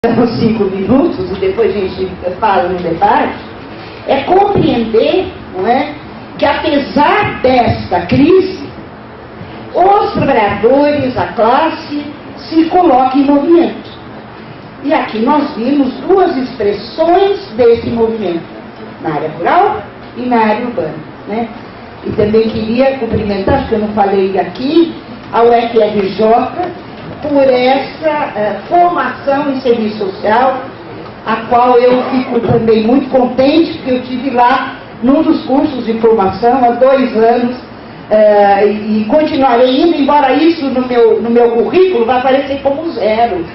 Os 5 minutos, e depois a gente fala no debate, é compreender, não é, que apesar desta crise, os trabalhadores, a classe, se colocam em movimento. E aqui nós vimos duas expressões desse movimento, na área rural e na área urbana, né? E também queria cumprimentar, acho que eu não falei aqui, a UFRJ, por essa formação em serviço social, a qual eu fico também muito contente, porque eu tive lá num dos cursos de formação há 2 anos, e continuarei indo, embora isso no meu currículo vai aparecer como 0.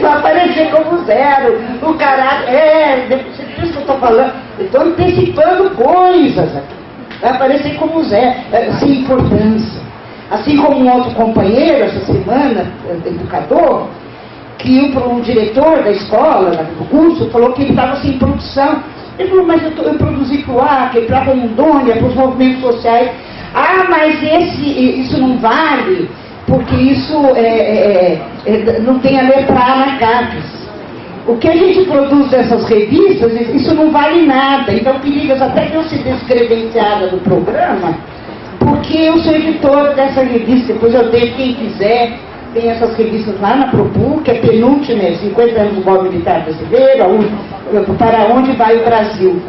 Vai aparecer como 0. O caráter, por isso que eu estou falando, eu estou antecipando coisas aqui. Vai aparecer como 0, sem importância. Assim como um outro companheiro, essa semana, educador, que o diretor da escola, do curso, falou que ele estava sem produção. Ele falou, mas eu produzi para o Acre, para a Rondônia, para os movimentos sociais. Ah, mas isso não vale, porque isso não tem a letra A na CAPES. O que a gente produz dessas revistas, isso não vale nada. Então, queridas, até que eu se descredenciada do programa, porque eu sou editora dessa revista, depois eu dei, quem quiser, tem essas revistas lá na Propu, que é penúltima, 50 anos do golpe militar brasileiro, para onde vai o Brasil.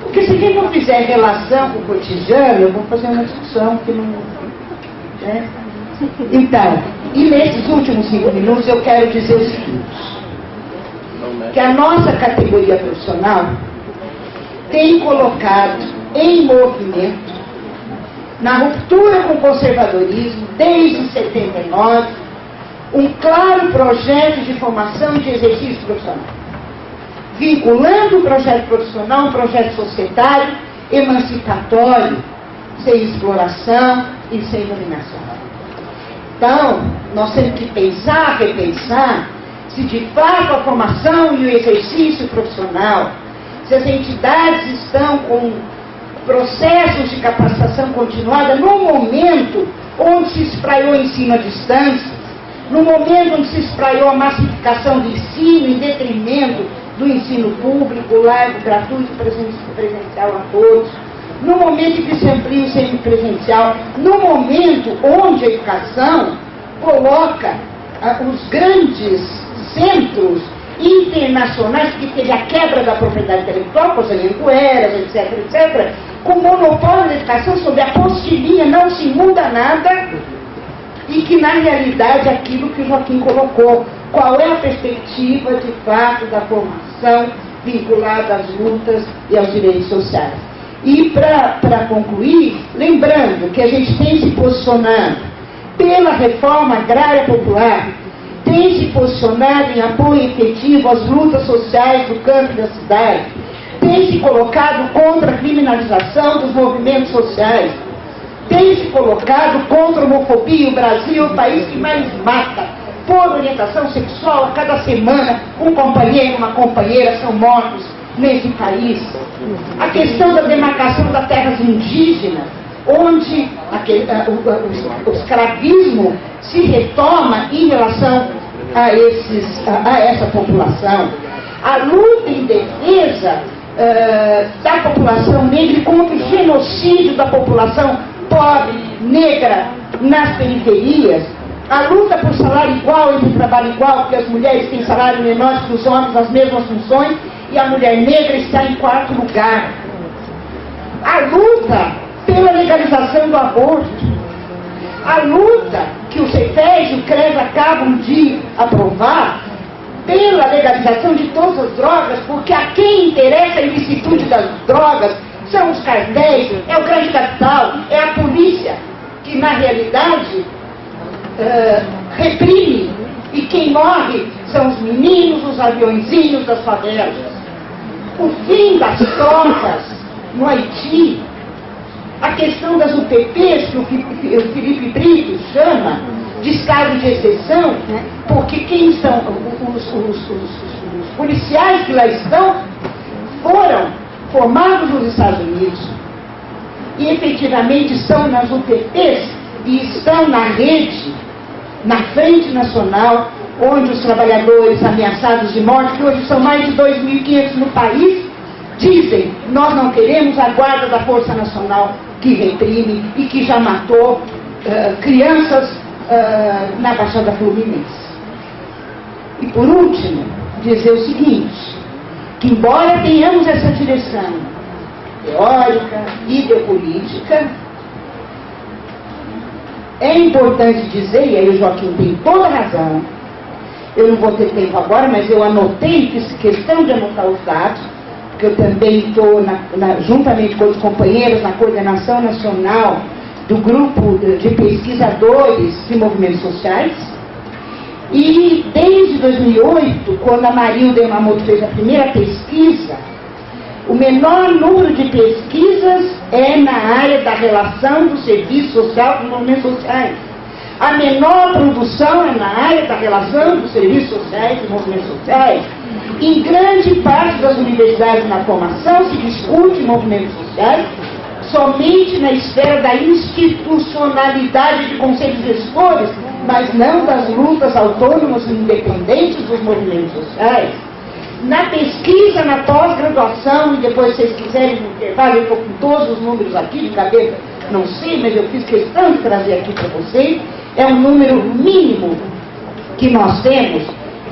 Porque se quem não fizer relação com o cotidiano, eu vou fazer uma discussão que não... Né? Então, e nesses últimos 5 minutos eu quero dizer o seguinte, que a nossa categoria profissional tem colocado em movimento, na ruptura com o conservadorismo, desde 79, um claro projeto de formação e de exercício profissional, vinculando o projeto profissional a um projeto societário, emancipatório, sem exploração e sem dominação. Então, nós temos que pensar, repensar, se de fato a formação e o exercício profissional, se as entidades estão com processos de capacitação continuada no momento onde se espraiou o ensino à distância, no momento onde se espraiou a massificação do ensino em detrimento do ensino público, laico, gratuito, presencial a todos, no momento que se amplia o semipresencial, no momento onde a educação coloca os grandes centros internacionais, que teve a quebra da propriedade intelectual, com as Anhangueras, etc., etc., com o monopólio da educação sob a apostilinha, não se muda nada, e que na realidade é aquilo que o Joaquim colocou, qual é a perspectiva de fato da formação vinculada às lutas e aos direitos sociais. E para concluir, lembrando que a gente tem se posicionado pela reforma agrária popular, tem se posicionado em apoio efetivo às lutas sociais do campo e da cidade, tem se colocado contra a criminalização dos movimentos sociais, tem se colocado contra a homofobia. O Brasil é o país que mais mata por orientação sexual. A cada semana, um companheiro, uma companheira são mortos nesse país. A questão da demarcação das terras indígenas, onde o escravismo se retoma em relação a essa população. A luta em defesa da população negra contra o genocídio da população pobre, negra, nas periferias. A luta por salário igual entre trabalho igual, porque as mulheres têm salário menor que os homens nas mesmas funções, e a mulher negra está em 4º lugar. A luta pela legalização do aborto. A luta que o CETES e o CRES acabam de aprovar pela legalização de todas as drogas, porque a quem interessa a ilicitude das drogas são os cartéis, é o grande capital, é a polícia, que na realidade reprime, e quem morre são os meninos, os aviõezinhos das favelas. O fim das trocas no Haiti, a questão das UPPs, que o Felipe Brito chama de estado de exceção, porque quem são os policiais que lá estão foram formados nos Estados Unidos e efetivamente estão nas UPPs e estão na rede, na Frente Nacional onde os trabalhadores ameaçados de morte, que hoje são mais de 2.500 no país, dizem: nós não queremos a guarda da Força Nacional que reprime e que já matou crianças na Baixada Fluminense. E por último, dizer o seguinte, que embora tenhamos essa direção teórica, ideopolítica, é importante dizer, e aí o Joaquim tem toda a razão, eu não vou ter tempo agora, mas eu anotei que questão de anotar os dados, porque eu também estou, juntamente com os companheiros, na coordenação nacional do grupo de pesquisadores de movimentos sociais, e desde 2008, quando a Marilda Yamamoto fez a primeira pesquisa, o menor número de pesquisas é na área da relação do serviço social com os movimentos sociais. A menor produção é na área da relação dos serviços sociais e movimentos sociais. Em grande parte das universidades na formação se discute movimentos sociais somente na esfera da institucionalidade de conselhos gestores, mas não das lutas autônomas e independentes dos movimentos sociais. Na pesquisa, na pós-graduação, e depois, se vocês quiserem, no intervalo, eu estou com todos os números aqui de cabeça, não sei, mas eu fiz questão de trazer aqui para vocês, é um número mínimo que nós temos.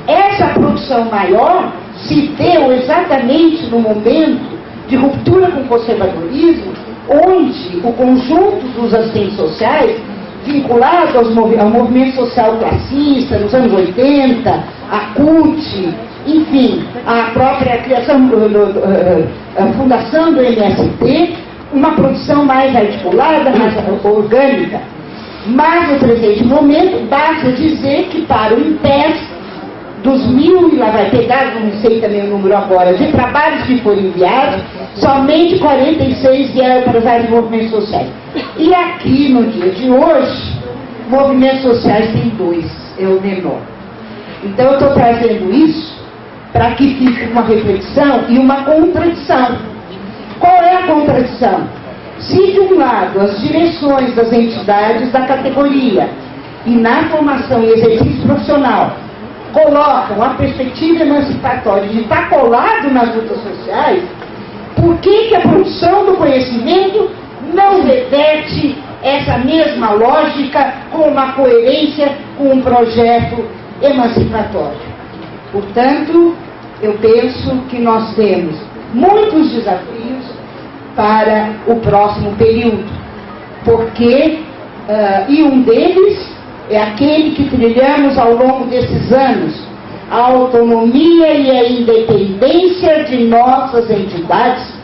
Essa produção maior se deu exatamente no momento de ruptura com o conservadorismo, onde o conjunto dos assistentes sociais, vinculados ao movimento social classista, nos anos 80, a CUT, enfim, a própria criação, a fundação do MST, uma produção mais articulada, mais orgânica. Mas, no presente momento, basta dizer que para o INPES, dos 1.000, e lá vai pegar, não sei também o número agora, de trabalhos que foram enviados, somente 46 vieram para as áreas de movimentos sociais. E aqui, no dia de hoje, movimentos sociais tem 2, é o menor. Então, eu estou trazendo isso para que fique uma reflexão e uma contradição. Qual é a contradição? Se, de um lado, as direções das entidades da categoria e na formação e exercício profissional colocam a perspectiva emancipatória de estar colado nas lutas sociais, por que a produção do conhecimento não reverte essa mesma lógica com uma coerência com um projeto emancipatório? Portanto, eu penso que nós temos muitos desafios para o próximo período, porque, e um deles é aquele que trilhamos ao longo desses anos, a autonomia e a independência de nossas entidades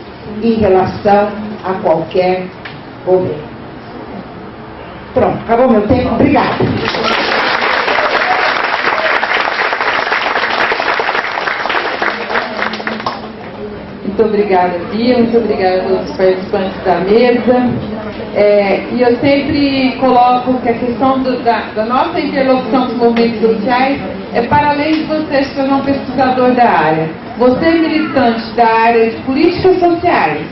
em relação a qualquer governo. Pronto, acabou meu tempo. Obrigada. Muito obrigada, Bia, muito obrigada a todos os participantes da mesa. E eu sempre coloco que a questão da nossa interlocução com os movimentos sociais é para além de você ser um pesquisador da área. Você é militante da área de políticas sociais.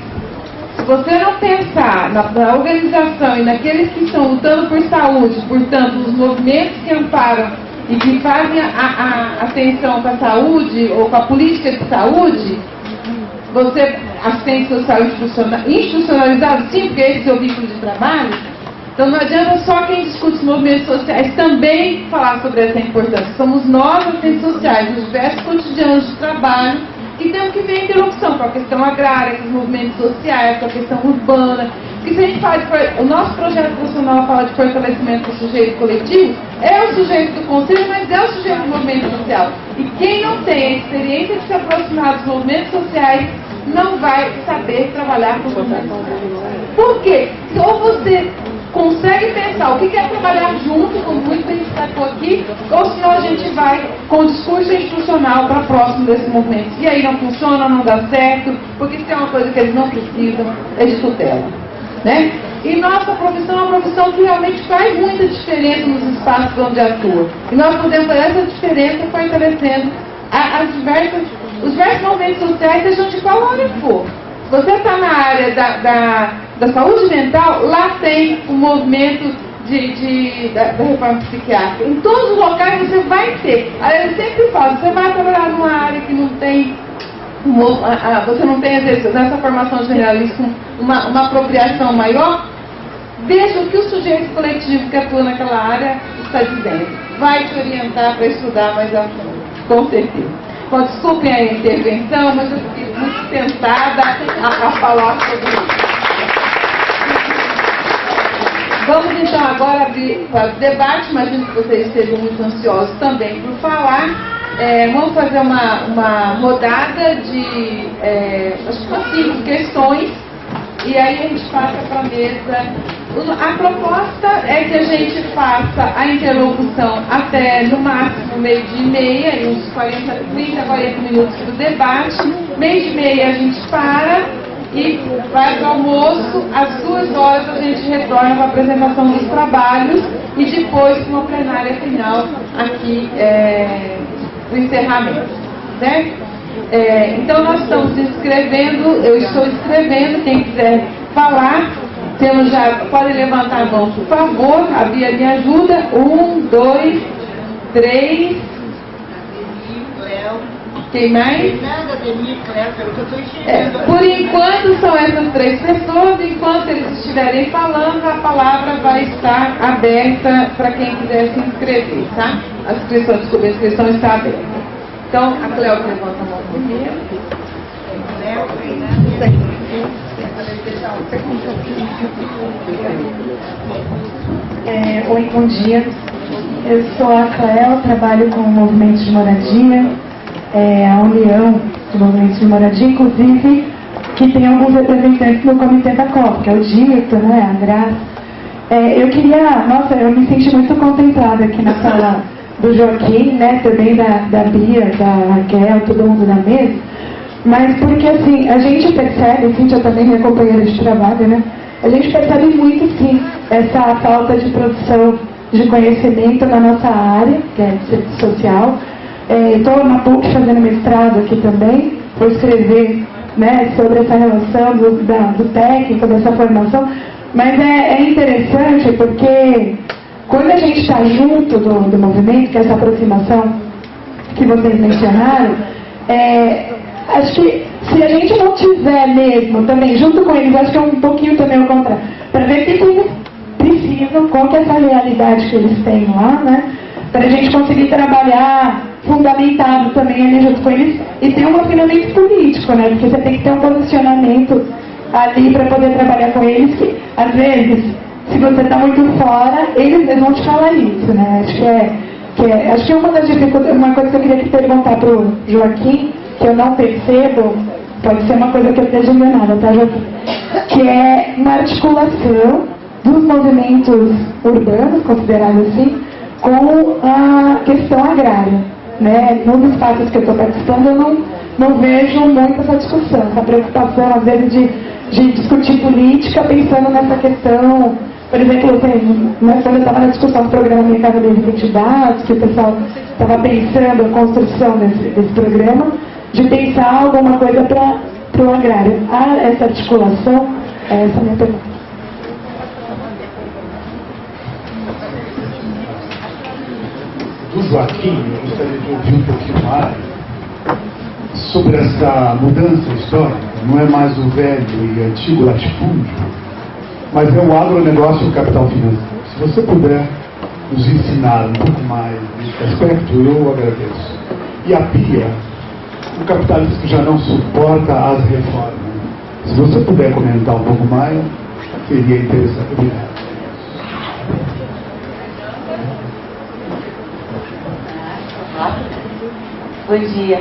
Se você não pensar na organização e naqueles que estão lutando por saúde, portanto, os movimentos que amparam e que fazem a atenção com a saúde ou com a política de saúde, você, assistente social institucionalizado, sim, porque esse é o seu vínculo de trabalho, então não adianta só quem discute os movimentos sociais também falar sobre essa importância. Somos nós, assistentes sociais, dos diversos cotidianos de trabalho, que temos que ver a interlocução com a questão agrária, com os movimentos sociais, com a questão urbana. Porque se a gente fala o nosso projeto profissional fala de fortalecimento do sujeito coletivo, é o sujeito do conselho, mas é o sujeito do movimento social. E quem não tem a experiência de se aproximar dos movimentos sociais não vai saber trabalhar com os movimentos sociais. Por quê? Ou você consegue pensar o que é trabalhar junto, como muito bem destacou aqui, ou senão a gente vai com o discurso institucional para próximo desses movimentos. E aí não funciona, não dá certo, porque se tem uma coisa que eles não precisam, é de tutela. Né? E nossa profissão é uma profissão que realmente faz muita diferença nos espaços onde atua. E nós podemos fazer essa diferença fortalecendo os diversos movimentos sociais, sejam de qual área for. Se você está na área da saúde mental, lá tem um movimento da reforma psiquiátrica. Em todos os locais você vai ter. Aí eu sempre falo, você vai trabalhar numa área que não tem, você não tem, às vezes, nessa formação generalista, uma apropriação maior, veja o que o sujeito coletivo que atua naquela área está dizendo. Vai te orientar para estudar mais a fundo, com certeza. Bom, desculpem a intervenção, mas eu fiquei muito tentada a falar sobre isso. Vamos então agora abrir para o debate, imagino que vocês estejam muito ansiosos também por falar. Vamos fazer uma rodada de acho que umas 5 questões e aí a gente passa para a mesa. A proposta é que a gente faça a interlocução até no máximo 12h30, uns 30 a 40 minutos para o debate. 12h30 a gente para e vai para o almoço. Às 2h a gente retorna para a apresentação dos trabalhos e depois uma plenária final aqui do encerramento, né? Então nós estamos inscrevendo, eu estou inscrevendo, quem quiser falar, temos já, podem levantar a mão, por favor, a Bia me ajuda, 1, 2, 3, quem mais? Por enquanto são essas 3 pessoas, enquanto eles estiverem falando, a palavra vai estar aberta para quem quiser se inscrever, tá? A inscrição está aberta. Então, a Cléo levanta a mão primeiro. Oi, bom dia. Eu sou a Cléo, trabalho com o movimento de moradia, a União de Movimentos de Moradia, inclusive, que tem alguns representantes no Comitê da COP, que é o Dito, né, a Graça. Eu me senti muito contemplada aqui na sala do Joaquim, né, também da Bia, da Raquel, todo mundo na mesa, mas porque assim, a gente percebe, Cíntia também, minha companheira de trabalho, né, a gente percebe muito sim essa falta de produção de conhecimento na nossa área, que é de serviço social. Estou na PUC fazendo mestrado aqui também, vou escrever, né, sobre essa relação do técnico, dessa formação, mas é interessante porque quando a gente está junto do movimento, que é essa aproximação que vocês mencionaram, acho que se a gente não tiver mesmo também junto com eles, acho que é um pouquinho também o contrário, para ver o que eles precisam, qual que é essa realidade que eles têm lá, né? Para a gente conseguir trabalhar fundamentado também ali junto com eles e ter um afinamento político, né? Porque você tem que ter um posicionamento ali para poder trabalhar com eles, que às vezes, se você está muito fora, eles vão te falar isso, né? Acho que uma das dificuldades, uma coisa que eu queria te perguntar para o Joaquim, que eu não percebo, pode ser uma coisa que eu esteja enganada, tá, Joaquim? Que é uma articulação dos movimentos urbanos, considerados assim, com a questão agrária, né? Nos espaços que eu estou participando, eu não vejo muito essa discussão, essa preocupação, às vezes, de discutir política pensando nessa questão. Por exemplo, quando eu estava na discussão do programa Minha Casa das Identidades, que o pessoal estava pensando a construção desse programa, de pensar alguma coisa para o agrário. Há essa articulação? Essa é a minha pergunta. Do Joaquim, eu gostaria de ouvir um pouquinho mais sobre essa mudança histórica. Não é mais o velho e antigo latifúndio, mas é o agronegócio e o capital financeiro. Se você puder nos ensinar um pouco mais desse aspecto, eu agradeço. E a Bia, o capitalismo já não suporta as reformas. Se você puder comentar um pouco mais, seria interessante. Obrigado. Bom dia.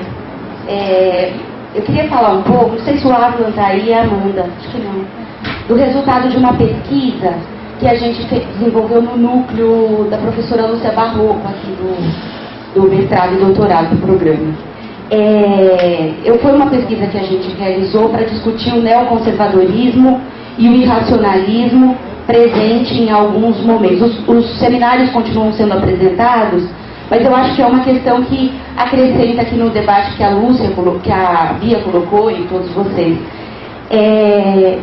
Eu queria falar um pouco, não sei se o Ávila está aí, a Amanda, acho que não, do resultado de uma pesquisa que a gente desenvolveu no núcleo da professora Lúcia Barroco, aqui do mestrado e doutorado do programa. Foi uma pesquisa que a gente realizou para discutir o neoconservadorismo e o irracionalismo presente em alguns momentos. Os seminários continuam sendo apresentados, mas eu acho que é uma questão que acrescenta aqui no debate que a Lúcia, que a Bia colocou e todos vocês.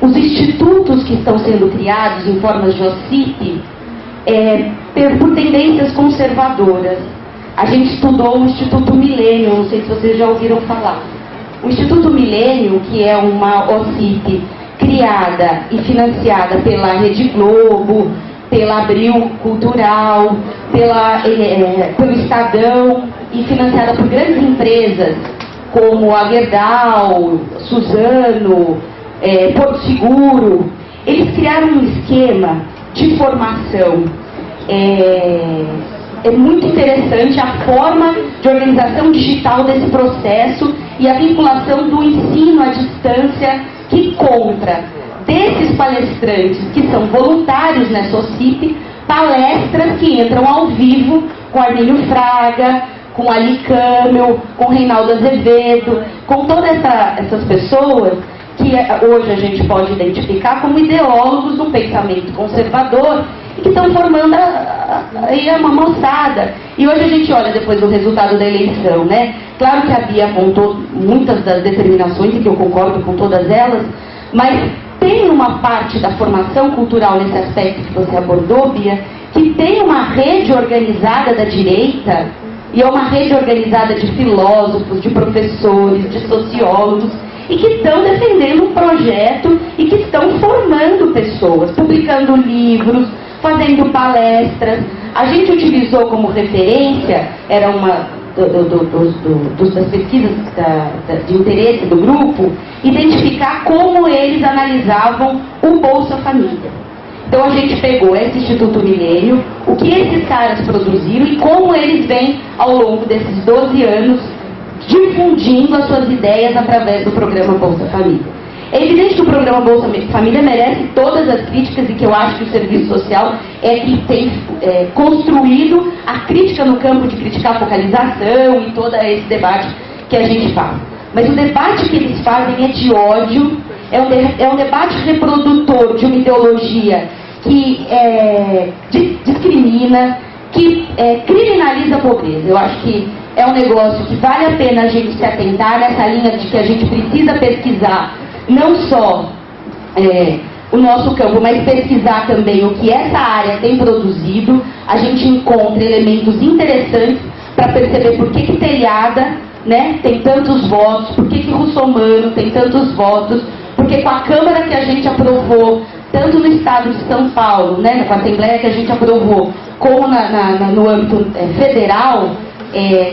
Os institutos que estão sendo criados em formas de OCIP por tendências conservadoras. A gente estudou o Instituto Milênio, não sei se vocês já ouviram falar. O Instituto Milênio, que é uma OCIP criada e financiada pela Rede Globo, pela Abril Cultural, pelo Estadão e financiada por grandes empresas como a Gerdau, Suzano, Porto Seguro, eles criaram um esquema de formação. É muito interessante a forma de organização digital desse processo e a vinculação do ensino à distância que encontra desses palestrantes que são voluntários nessa OCIP, palestras que entram ao vivo com Armínio Fraga, com Ali Câmel, com Reinaldo Azevedo, com todas essas pessoas que hoje a gente pode identificar como ideólogos do pensamento conservador e que estão formando aí uma moçada. E hoje a gente olha depois do resultado da eleição, né? Claro que a Bia apontou muitas das determinações e que eu concordo com todas elas, mas tem uma parte da formação cultural nesse aspecto que você abordou, Bia, que tem uma rede organizada da direita, e é uma rede organizada de filósofos, de professores, de sociólogos, e que estão defendendo um projeto e que estão formando pessoas, publicando livros, fazendo palestras. A gente utilizou como referência, era uma das pesquisas de interesse do grupo, identificar como eles analisavam o Bolsa Família. Então a gente pegou esse Instituto Milênio, o que esses caras produziram e como eles vêm ao longo desses 12 anos difundindo as suas ideias através do programa Bolsa Família. É evidente que o programa Bolsa Família merece todas as críticas e que eu acho que o serviço social é que tem construído a crítica no campo de criticar a focalização e todo esse debate que a gente faz. Mas o debate que eles fazem é de ódio, é um debate reprodutor de uma ideologia que discrimina, que criminaliza a pobreza. Eu acho que é um negócio que vale a pena a gente se atentar nessa linha de que a gente precisa pesquisar não só o nosso campo, mas pesquisar também o que essa área tem produzido. A gente encontra elementos interessantes para perceber por que Telhada, né, tem tantos votos, por que Russomano tem tantos votos, porque com a Câmara que a gente aprovou, tanto no estado de São Paulo, né, com a Assembleia que a gente aprovou, como no âmbito federal,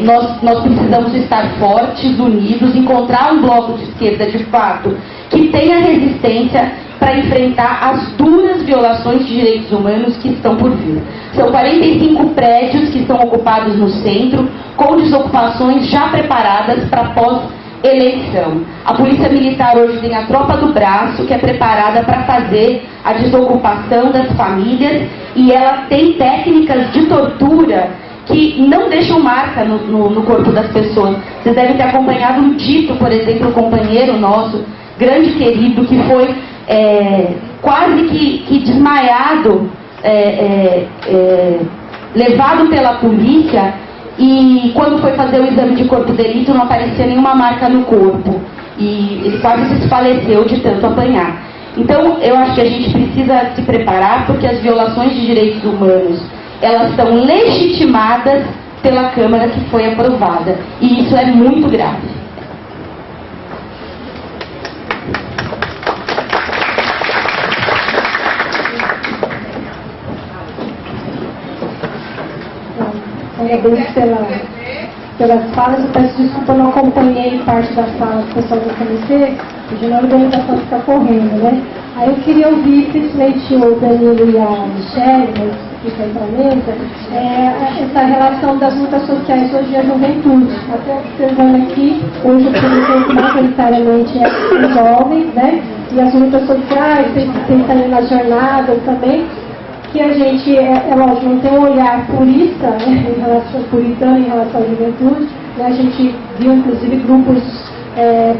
nós precisamos estar fortes, unidos, encontrar um bloco de esquerda de fato que tenha resistência para enfrentar as duras violações de direitos humanos que estão por vir. São 45 prédios que estão ocupados no centro, com desocupações já preparadas para pós-eleição. A Polícia Militar hoje tem a Tropa do Braço, que é preparada para fazer a desocupação das famílias, e ela tem técnicas de tortura que não deixam marca no corpo das pessoas. Vocês devem ter acompanhado um dito, por exemplo, um companheiro nosso, grande querido, que foi quase que desmaiado, levado pela polícia, e quando foi fazer o exame de corpo de delito não aparecia nenhuma marca no corpo, e ele quase se desfaleceu de tanto apanhar. Então eu acho que a gente precisa se preparar, porque as violações de direitos humanos, elas são legitimadas pela Câmara que foi aprovada, e isso é muito grave. Agradeço pelas falas. Eu peço desculpa, eu não acompanhei parte da fala do pessoal do comitê, porque na organização fica correndo, né? Aí eu queria ouvir, principalmente o Danilo e a Michelle, mas fica aí para a mesa, essa relação das lutas sociais hoje e a juventude. Até observando aqui, hoje o comitê majoritariamente é jovens, né? E as lutas sociais, tem também nas jornadas também, que a gente, lógico, não tem um olhar purista, né, puritano em relação à juventude, né, a gente viu inclusive grupos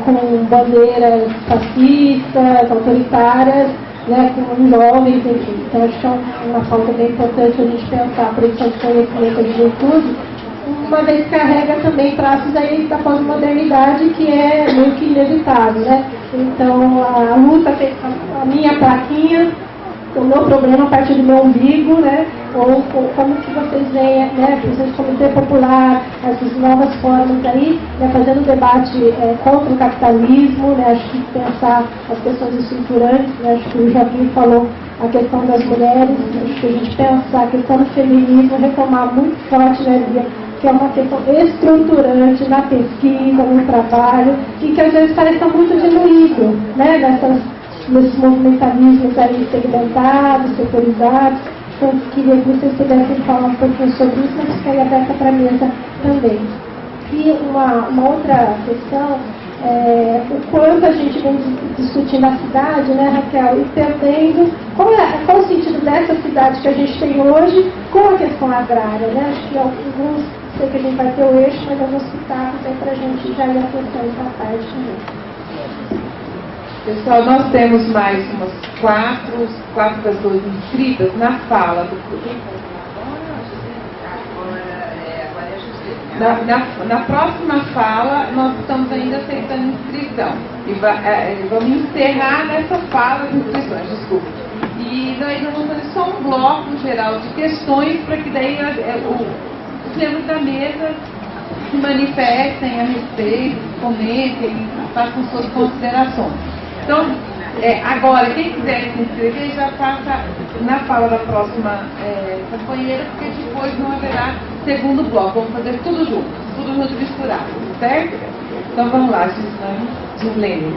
com bandeiras fascistas, autoritárias, né, com jovens, enfim. Então acho que é uma falta bem importante a gente pensar a produção de conhecimento da juventude, uma vez que carrega também traços aí da pós-modernidade, que é meio que inevitável, né? Então a luta, a minha plaquinha, o meu problema a partir do meu umbigo, né? ou como que vocês veem, né, vocês comitê popular, essas novas formas aí, né, fazendo debate contra o capitalismo, né, acho que pensar as questões estruturantes, né, acho que o Joaquim falou a questão das mulheres, acho que a gente pensar a questão do feminismo, retomar muito forte, né, Bia, que é uma questão estruturante na pesquisa, no trabalho, e que às vezes parece estar muito diluído, né, nesses movimentalismos aí segmentados, setorizados. Então, eu queria que vocês pudessem falar um pouquinho sobre isso, mas ficaria aberta para a mesa também. E uma outra questão, o quanto a gente vem discutindo a cidade, né, Raquel, e perdendo, qual o sentido dessa cidade que a gente tem hoje com a questão agrária, né? Acho que alguns, sei que a gente vai ter o eixo, mas alguns pitacos aí para a gente já ir acertando essa parte também. Pessoal, nós temos mais umas quatro pessoas inscritas na fala do Na próxima fala, nós estamos ainda aceitando inscrição. E vamos encerrar nessa fala de inscrições, desculpa. E nós vamos fazer só um bloco geral de questões para que daí os membros da mesa se manifestem a respeito, comentem, façam suas considerações. Então, agora, quem quiser se inscrever já passa na fala da próxima companheira, porque depois não haverá segundo bloco. Vamos fazer tudo junto misturado, certo? Então vamos lá, Gislene.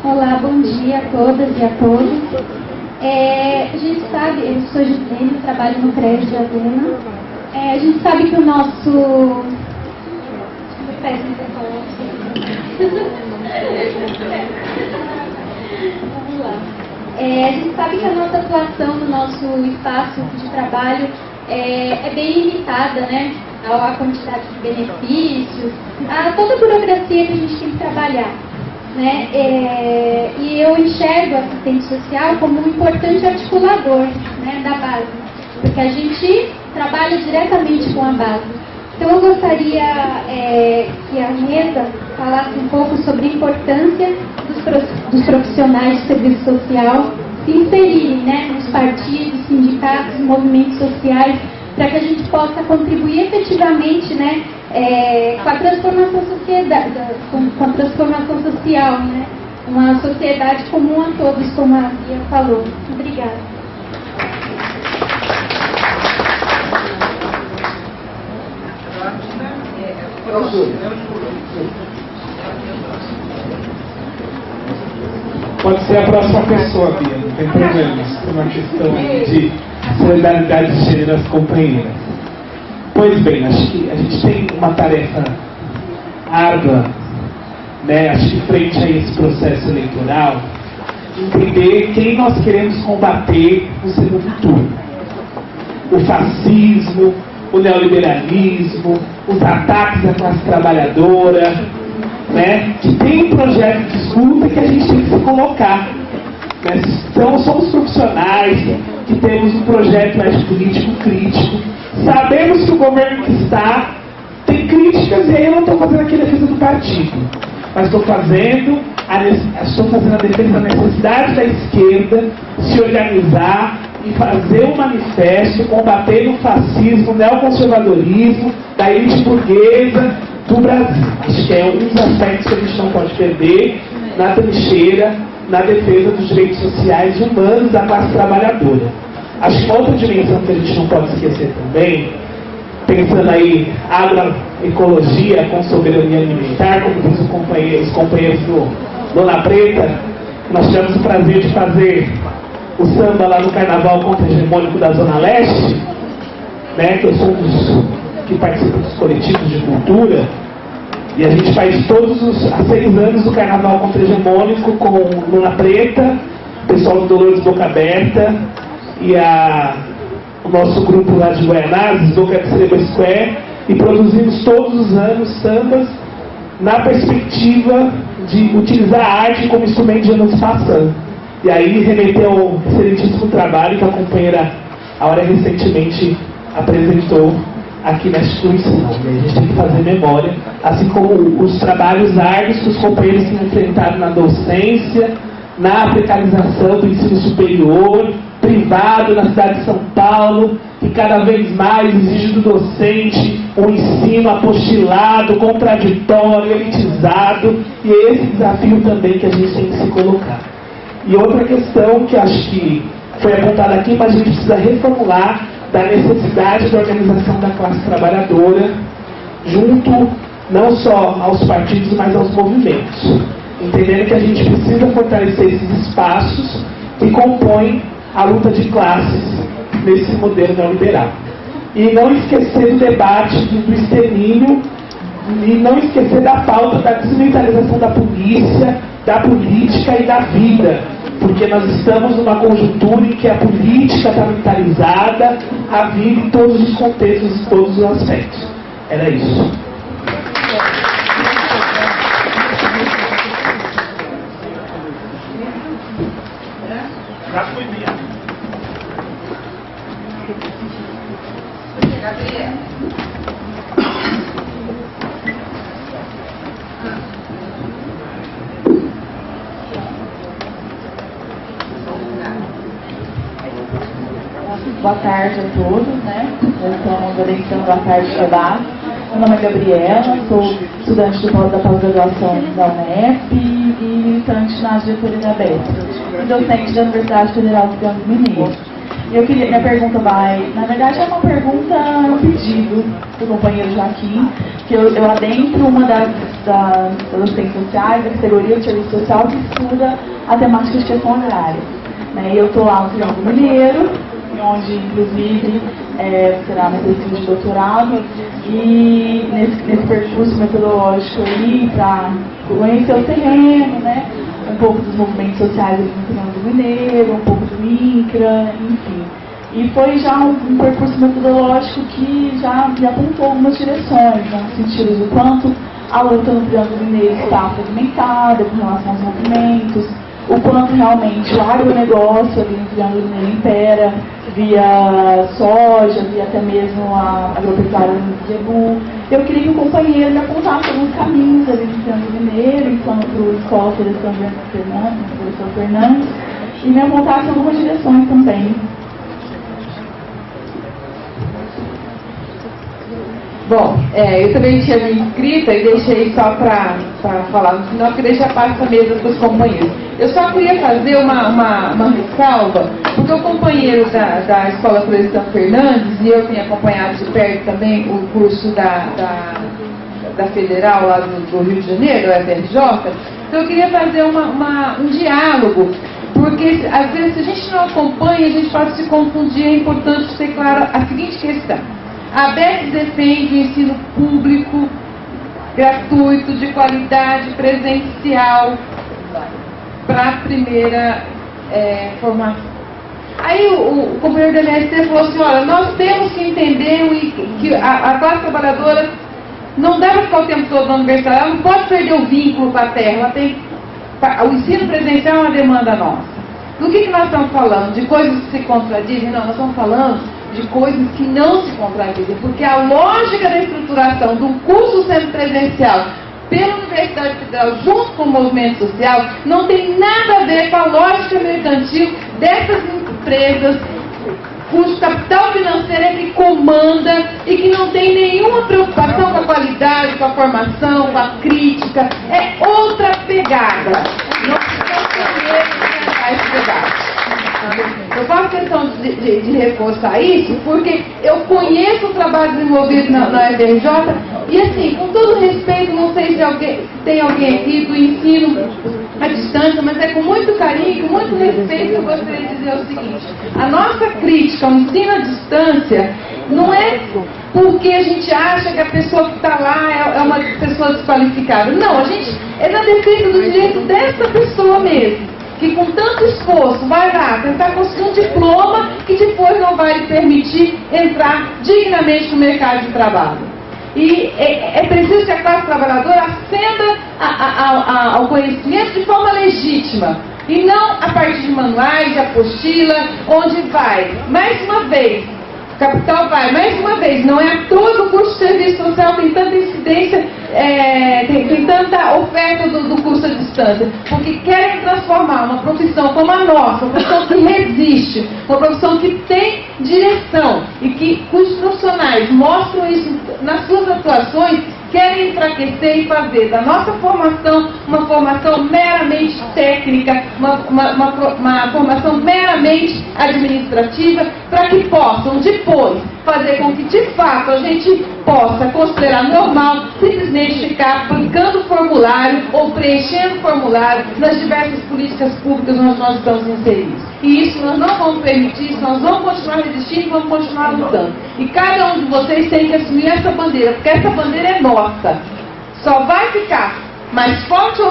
Olá, bom dia a todas e a todos. A gente sabe, eu sou Gislene, trabalho no CRES de Aduna. A gente sabe que o nosso... Vamos lá. A gente sabe que a nossa atuação no nosso espaço de trabalho é bem limitada, né? A quantidade de benefícios, a toda a burocracia que a gente tem que trabalhar, né? E eu enxergo a assistente social como um importante articulador, né, da base, porque a gente trabalha diretamente com a base. Então eu gostaria que a mesa falasse um pouco sobre a importância dos profissionais de serviço social se inserirem, né, nos partidos, sindicatos, movimentos sociais, para que a gente possa contribuir efetivamente, né, com a transformação com a transformação social, né, uma sociedade comum a todos, como a Bia falou. Obrigada. Pode ser a próxima pessoa, Bia, não tem problema. É uma questão de solidariedade de gênero das companheiras. Pois bem, acho que a gente tem uma tarefa árdua, né? Acho que frente a esse processo eleitoral, entender quem nós queremos combater no segundo turno. O fascismo, o neoliberalismo, os ataques à classe trabalhadora, né? Que tem um projeto de luta que a gente tem que se colocar. Né? Então, somos profissionais que temos um projeto mais político crítico. Sabemos que o governo que está tem críticas, e aí eu não estou fazendo aqui a defesa do partido, mas estou fazendo a defesa da necessidade da esquerda se organizar e fazer um manifesto combatendo o fascismo, o neoconservadorismo da elite burguesa do Brasil. Acho que é um dos aspectos que a gente não pode perder na trincheira, na defesa dos direitos sociais e humanos da classe trabalhadora. Acho que outra dimensão que a gente não pode esquecer também, pensando aí agroecologia com soberania alimentar, como diz os companheiros do Dona Preta, nós tivemos o prazer de fazer o samba lá no Carnaval Contra-Hegemônico da Zona Leste, né, que eu sou um dos que participa dos coletivos de cultura, e a gente faz há 6 anos o Carnaval Contra-Hegemônico com Dona Preta, o pessoal do Dolores Boca Aberta e o nosso grupo lá de Guaianazes, Boca de Cereba Square, e produzimos todos os anos sambas na perspectiva de utilizar a arte como instrumento de emancipação. E aí remeteu ao excelentíssimo trabalho que a companheira Áurea recentemente apresentou aqui na instituição. E a gente tem que fazer memória, assim como os trabalhos árduos que os companheiros se enfrentaram na docência, na precarização do ensino superior, privado na cidade de São Paulo, que cada vez mais exige do docente um ensino apostilado, contraditório, elitizado, e é esse desafio também que a gente tem que se colocar. E outra questão que acho que foi apontada aqui, mas a gente precisa reformular, da necessidade da organização da classe trabalhadora, junto não só aos partidos, mas aos movimentos. Entendendo que a gente precisa fortalecer esses espaços que compõem a luta de classes nesse modelo neoliberal. E não esquecer do debate do extermínio, e não esquecer da pauta da desmilitarização da polícia, da política e da vida, porque nós estamos numa conjuntura em que a política está militarizada, a vida em todos os contextos, em todos os aspectos. Era isso. Já foi minha. Boa tarde a todos, né? Nós estamos adentrando a tarde de debate. Meu nome é Gabriela, sou estudante da pós-graduação da UNESP e militante na diretoria da BESP e docente da Universidade Federal do Rio Grande do Sul. Minha pergunta vai, na verdade é uma pergunta, um pedido do companheiro Joaquim, que eu adentro uma das docentes sociais, da categoria de serviço social, que estuda a temática de questão agrária. E eu estou lá no Triângulo Mineiro, onde inclusive será meu pesquisa de doutorado, e nesse percurso metodológico aí, para conhecer o terreno, né, um pouco dos movimentos sociais no Triângulo Mineiro, um pouco do INCRA, enfim. E foi já um percurso metodológico que já apontou algumas direções, no sentido do quanto a luta no Triângulo Mineiro está fragmentada com relação aos movimentos, o quanto realmente o agronegócio ali no Triângulo Mineiro impera, via soja, via até mesmo a agropecuária no Jebu. Eu queria que o companheiro me apontasse alguns caminhos ali no Triângulo Mineiro, enquanto escola Seleção Fernandes, professor Fernandes, e me apontasse algumas direções também. Bom, eu também tinha me inscrita e deixei só para falar no final, porque daí já passa a mesa para os companheiros. Eu só queria fazer uma ressalva, porque o companheiro da Escola Florestan Fernandes, e eu tenho acompanhado de perto também o curso da Federal lá do Rio de Janeiro, a FRJ, então eu queria fazer um diálogo, porque às vezes se a gente não acompanha, a gente pode se confundir. É importante ter clara a seguinte questão. A ABES defende o ensino público, gratuito, de qualidade, presencial, para a primeira formação. Aí o companheiro da MST falou assim, olha, nós temos que entender que a classe trabalhadora não deve ficar o tempo todo na universidade, ela não pode perder o vínculo com a terra, o ensino presencial é uma demanda nossa. Do que nós estamos falando? De coisas que se contradizem? Não, nós estamos falando de coisas que não se contradizem, porque a lógica da estruturação de um curso sendo presencial pela Universidade Federal junto com o movimento social não tem nada a ver com a lógica mercantil dessas empresas cujo capital financeiro é que comanda e que não tem nenhuma preocupação com a qualidade, com a formação, com a crítica. É outra pegada. Nós precisamos esse debate. Eu faço questão de reforçar isso porque eu conheço o trabalho desenvolvido na FRJ e, assim, com todo respeito, não sei se tem alguém aqui do ensino à distância, mas é com muito carinho, com muito respeito que eu gostaria de dizer o seguinte: a nossa crítica ao ensino à distância não é porque a gente acha que a pessoa que está lá é uma pessoa desqualificada. Não, a gente é na defesa do direito dessa pessoa mesmo, que com tanto esforço vai lá tentar conseguir um diploma que depois não vai lhe permitir entrar dignamente no mercado de trabalho. E é preciso que a classe trabalhadora ascenda ao conhecimento de forma legítima, e não a partir de manuais, de apostila, onde vai, mais uma vez, o capital vai, mais uma vez, não é à toa que o curso de serviço social tem tanta incidência, tem tanta oferta do curso de distância, porque querem transformar uma profissão como a nossa, uma profissão que resiste, uma profissão que tem direção e que cujos profissionais mostram isso nas suas atuações, querem enfraquecer e fazer da nossa formação uma formação meramente técnica, uma formação meramente administrativa, para que possam depois fazer com que de fato a gente possa considerar normal simplesmente ficar aplicando formulário ou preenchendo formulário nas diversas políticas públicas onde nós estamos inseridos. E isso nós não vamos permitir, isso nós vamos continuar resistindo e vamos continuar lutando. E cada um de vocês tem que assumir essa bandeira, porque essa bandeira é nossa. Só vai ficar mais forte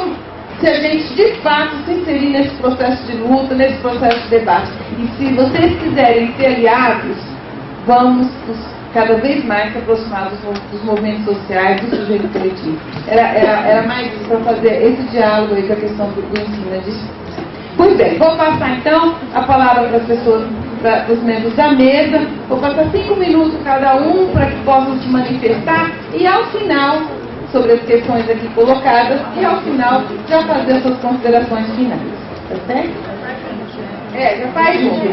se a gente de fato se inserir nesse processo de luta, nesse processo de debate. E se vocês quiserem ser aliados, vamos cada vez mais se aproximar dos movimentos sociais, do sujeito coletivo. Era mais para fazer esse diálogo aí com a questão do ensino. Pois bem, vou passar então a palavra para as pessoas, para os membros da mesa. Vou passar 5 minutos cada um para que possam se manifestar e ao final, sobre as questões aqui colocadas, e ao final já fazer as suas considerações finais. Tá certo? Já faz junto.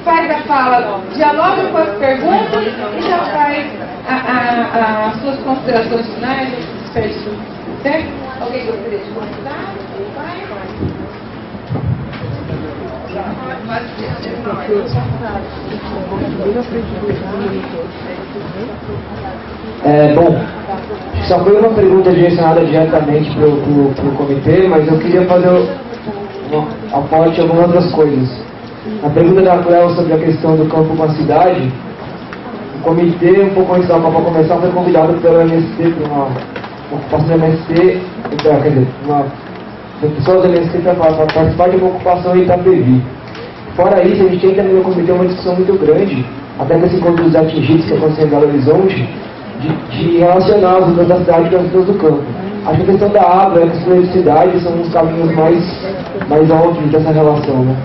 Faz a fala, dialoga com as perguntas e já faz as suas considerações finais. Certo? Alguém gostaria de começar? Bom, só foi uma pergunta direcionada diretamente para o comitê, mas eu queria fazer aporte algumas outras coisas. A pergunta da Cléo sobre a questão do campo com a cidade, o comitê, um pouco antes da Copa começar, foi convidado pelo MST para uma ocupação do MST, quer dizer, pessoas do MST para participar de uma ocupação em Itapevi. Fora isso, a gente tem também no comitê uma discussão muito grande, até nesse encontro dos atingidos que aconteceu em Belo Horizonte, de relacionar as pessoas da cidade com as pessoas do campo. Acho que a questão da água e a questão da eletricidade são os caminhos mais óbvios dessa relação, né?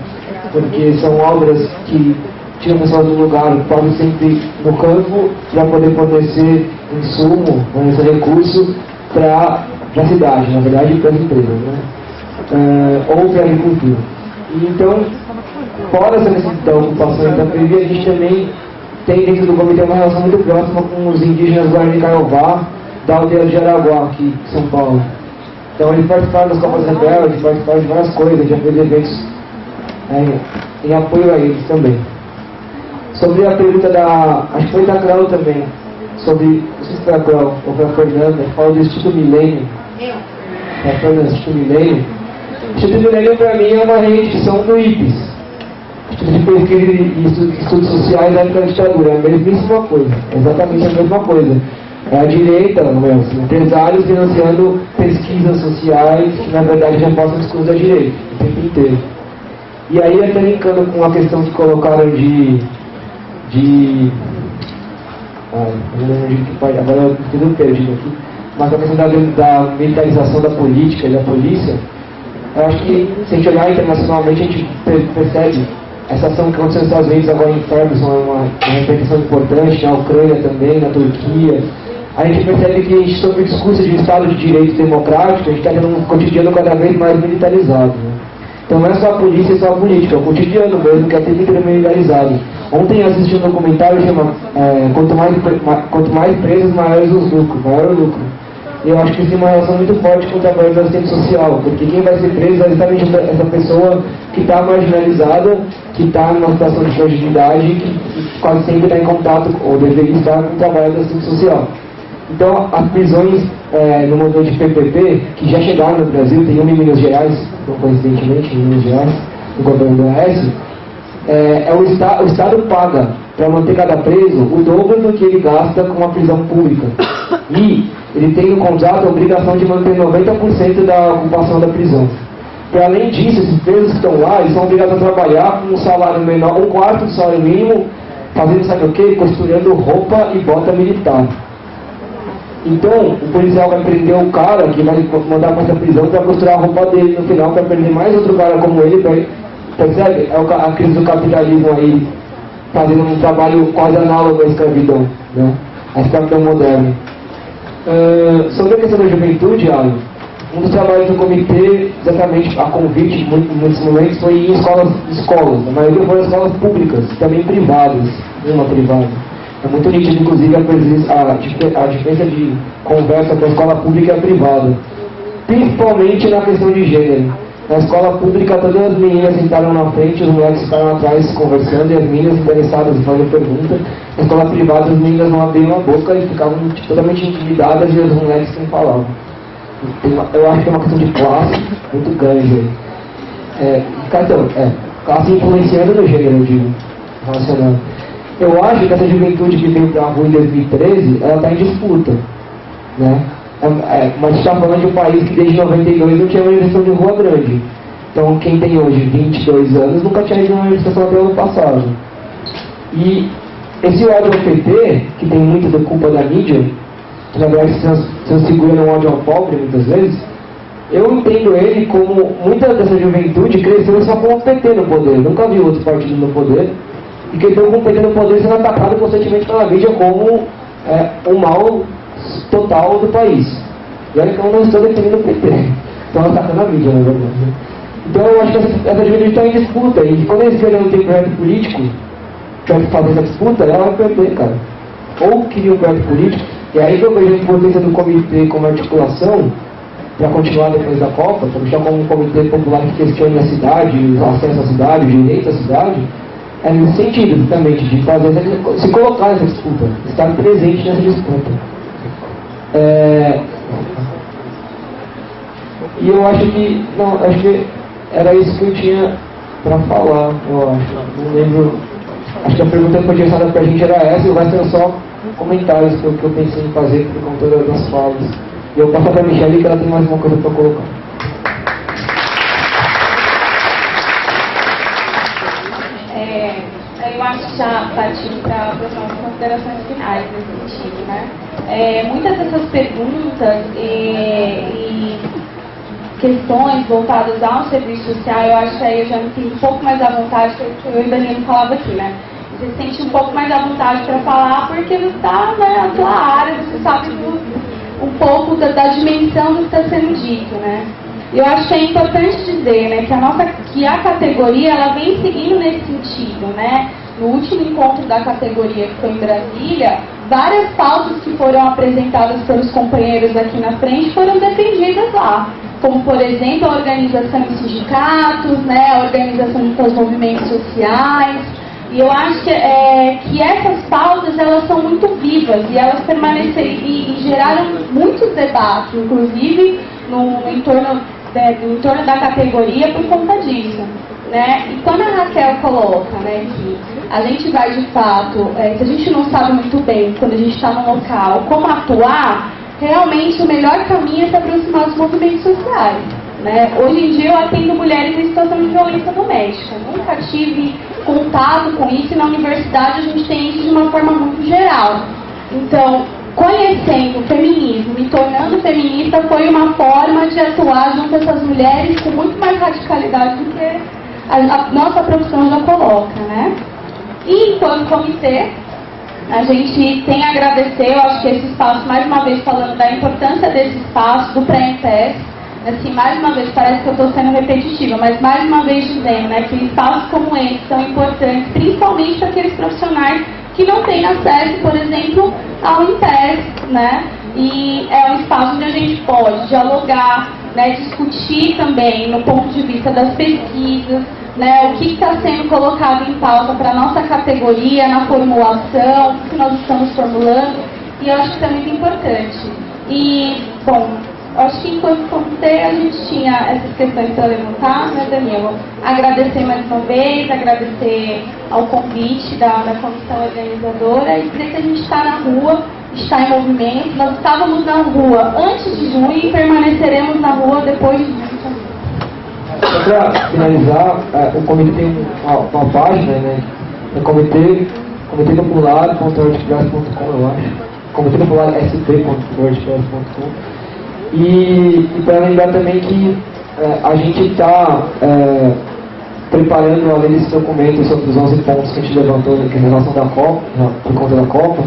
Porque são obras que tiram pessoas do lugar quase sempre no campo para poder fornecer insumo, fornecer recurso para a cidade, na verdade para as empresas, né? Ou para a agricultura. E então, fora essa necessidade da ocupação em Itapevi, a gente também tem dentro do comitê uma relação muito próxima com os indígenas Guarani Kaiowá, da aldeia de Araguá, aqui em São Paulo. Então eles participaram das Copas Rebeldes, participaram de várias coisas, já fez eventos em apoio a eles também. Sobre a pergunta acho que foi da Cléo também, sobre, não sei se foi a Cléo ou foi a Fernanda, fala do Instituto Milênio. A Fernanda, Instituto Milênio. O Instituto Milênio para mim é uma reedição do IPES. Instituto de Pesquisa e Estudos Sociais da época da ditadura, é a mesmíssima coisa, exatamente a mesma coisa. É a direita, empresários financiando pesquisas sociais que na verdade já passam discurso da direita o tempo inteiro. E aí, até linkando com a questão que colocaram agora eu estou tudo perdido aqui, mas a questão da militarização da política e da polícia, eu acho que se a gente olhar internacionalmente a gente percebe essa ação que aconteceu nos Estados Unidos agora em Ferguson, é uma repercussão importante, na Ucrânia também, na Turquia. A gente percebe que sobre o discurso de um Estado de Direito democrático, a gente está tendo um cotidiano cada vez mais militarizado, né? Então não é só a polícia e só a política, é o cotidiano mesmo que é sempre militarizado. Ontem eu assisti um documentário que chama Quanto mais presos, maiores os lucros, maior o lucro. E eu acho que isso é uma relação muito forte com o trabalho da assistente social, porque quem vai ser preso é exatamente essa pessoa que está marginalizada, que está numa situação de fragilidade, que quase sempre está em contato, ou deveria estar, com o trabalho da assistente social. Então, as prisões no movimento de PPP, que já chegaram no Brasil, tem uma em Minas Gerais, coincidentemente, em Minas Gerais, no governo do Oeste, o Estado paga para manter cada preso o dobro do que ele gasta com a prisão pública. E ele tem no contrato a obrigação de manter 90% da ocupação da prisão. Para além disso, esses presos que estão lá, eles são obrigados a trabalhar com um salário menor, um quarto do salário mínimo, fazendo sabe o quê? Costurando roupa e bota militar. Então, o policial vai prender o cara que vai mandar para essa prisão para costurar a roupa dele no final, para prender mais outro cara como ele, percebe? É a crise do capitalismo aí, fazendo um trabalho quase análogo à escravidão, né? A escravidão moderna. Sobre a questão da juventude, Alan, um dos trabalhos do comitê, exatamente a convite, muitos momentos, foi em escolas, a maioria foram escolas públicas, também privadas, uma privada. É muito nítido, inclusive, a diferença de conversa com a escola pública e a privada, principalmente na questão de gênero. Na escola pública, todas as meninas sentaram na frente, os moleques ficaram atrás conversando e as meninas interessadas em fazer pergunta. Na escola privada, as meninas não abriam a boca e ficavam totalmente intimidadas e os moleques não falavam. Eu acho que é uma questão de classe muito grande aí. Classe influenciando no gênero, eu digo, relacionado. Eu acho que essa juventude que veio para a rua em 2013, ela está em disputa, né? Mas a gente está falando de um país que desde 92 não tinha manifestação de rua grande. Então quem tem hoje 22 anos nunca tinha ido uma manifestação até o ano passado. E esse ódio ao PT, que tem muito da culpa da mídia, que na verdade se transfigura num ódio ao pobre muitas vezes, eu entendo ele como muita dessa juventude cresceu só com o PT no poder, nunca vi outro partido no poder, e cresceu com o PT no poder sendo atacado constantemente pela mídia como o mal total do país. E olha que eu não estou defendendo o PT, estão atacando a mídia, na verdade. Então eu acho que essa juventude está em disputa, e quando a esquerda não tem projeto político para fazer essa disputa, ela vai perder, cara. Ou cria um projeto político, e aí que eu vejo a importância do comitê como articulação, para continuar depois da Copa, para deixar como um comitê popular que questione a cidade, o acesso à cidade, o direito à cidade, é nesse sentido, justamente, de fazer se colocar nessa disputa, estar presente nessa disputa. E eu acho que era isso que eu tinha para falar, eu acho. Não lembro. Acho que a pergunta que foi direcionada para a gente era essa, e o resto era só comentários que eu pensei em fazer por conta das falas. E eu passo para a Michelle que ela tem mais uma coisa para colocar. Eu acho que já partindo para as nossas considerações finais nesse sentido, né? Muitas dessas perguntas e questões voltadas ao serviço social, eu acho que aí eu já me sinto um pouco mais à vontade, que eu e o Danilo falava aqui, né? Você se sente um pouco mais à vontade para falar porque você está na sua área, você sabe um pouco da dimensão do que está sendo dito, né? Eu acho que é importante dizer, né, que a categoria ela vem seguindo nesse sentido, né? No último encontro da categoria que foi em Brasília, várias pautas que foram apresentadas pelos companheiros aqui na frente foram defendidas lá, como por exemplo a organização de sindicatos, né, a organização dos movimentos sociais. E eu acho que essas pautas elas são muito vivas e elas permaneceram e geraram muitos debates, inclusive no entorno da categoria por conta disso, né? E quando a Raquel coloca, né, que a gente vai de fato, se a gente não sabe muito bem quando a gente está num local como atuar, realmente o melhor caminho é se aproximar dos movimentos sociais. Né? Hoje em dia eu atendo mulheres em situação de violência doméstica. Nunca tive contato com isso e na universidade a gente tem isso de uma forma muito geral. Então, conhecendo o feminismo, me tornando feminista foi uma forma de atuar junto a essas mulheres com muito mais radicalidade do que a nossa profissão já coloca, né? E enquanto comitê, a gente tem a agradecer, eu acho que esse espaço, mais uma vez falando da importância desse espaço, do pré-EMPES, assim, mais uma vez, parece que eu estou sendo repetitiva, mas mais uma vez dizendo, né, que espaços como esse são importantes, principalmente para aqueles profissionais que não têm acesso, por exemplo, ao IMPES, né, e é um espaço onde a gente pode dialogar, né, discutir também no ponto de vista das pesquisas, né, o que está sendo colocado em pauta para a nossa categoria, na formulação, o que nós estamos formulando, e eu acho que isso é muito importante. E, bom, acho que enquanto comitê a gente tinha essas questões para levantar, né, Danilo? Agradecer mais uma vez, agradecer ao convite da comissão organizadora e dizer que a gente está na rua, está em movimento. Nós estávamos na rua antes de junho e permaneceremos na rua depois de junho. Só para finalizar, o comitê tem uma página, né? É comitêpopular.wordpress.com, eu acho. Comitê Popular sp.wordpress.com. E para lembrar também que a gente está preparando, além desse documento sobre os 11 pontos que a gente levantou em relação da Copa, por conta da Copa,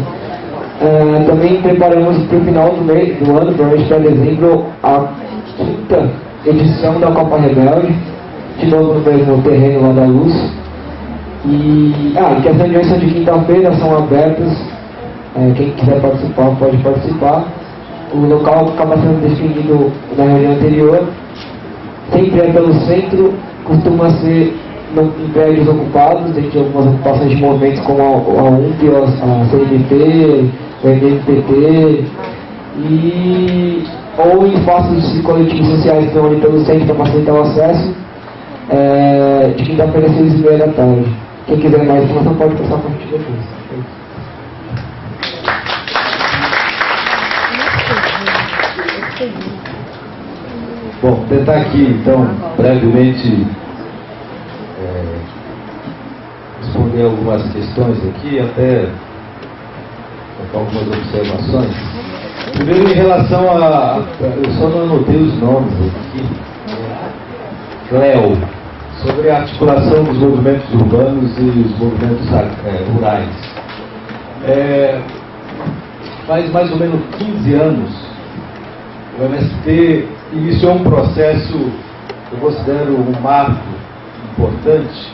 também preparamos para o final do ano, provavelmente para dezembro, quinta edição da Copa Rebelde, de novo no mesmo terreno lá da Luz. E que as reuniões são de quinta-feira, são abertas, quem quiser participar pode participar. O local acaba sendo definido na reunião anterior, sempre é pelo centro, costuma ser em prédios ocupados, dentro de algumas ocupações de movimentos como a UMP, a CNT, o MMPT, ou em espaços de coletivos sociais que estão ali pelo centro para facilitar o acesso, de quinta-feira às 6h30 da tarde. Quem quiser mais informação pode passar para a gente depois. Bom, tentar aqui então brevemente responder algumas questões aqui, até algumas observações. Primeiro, em relação eu só não anotei os nomes aqui. Cleo, sobre a articulação dos movimentos urbanos e os movimentos rurais. Faz mais ou menos 15 anos, o MST iniciou um processo, eu considero um marco importante,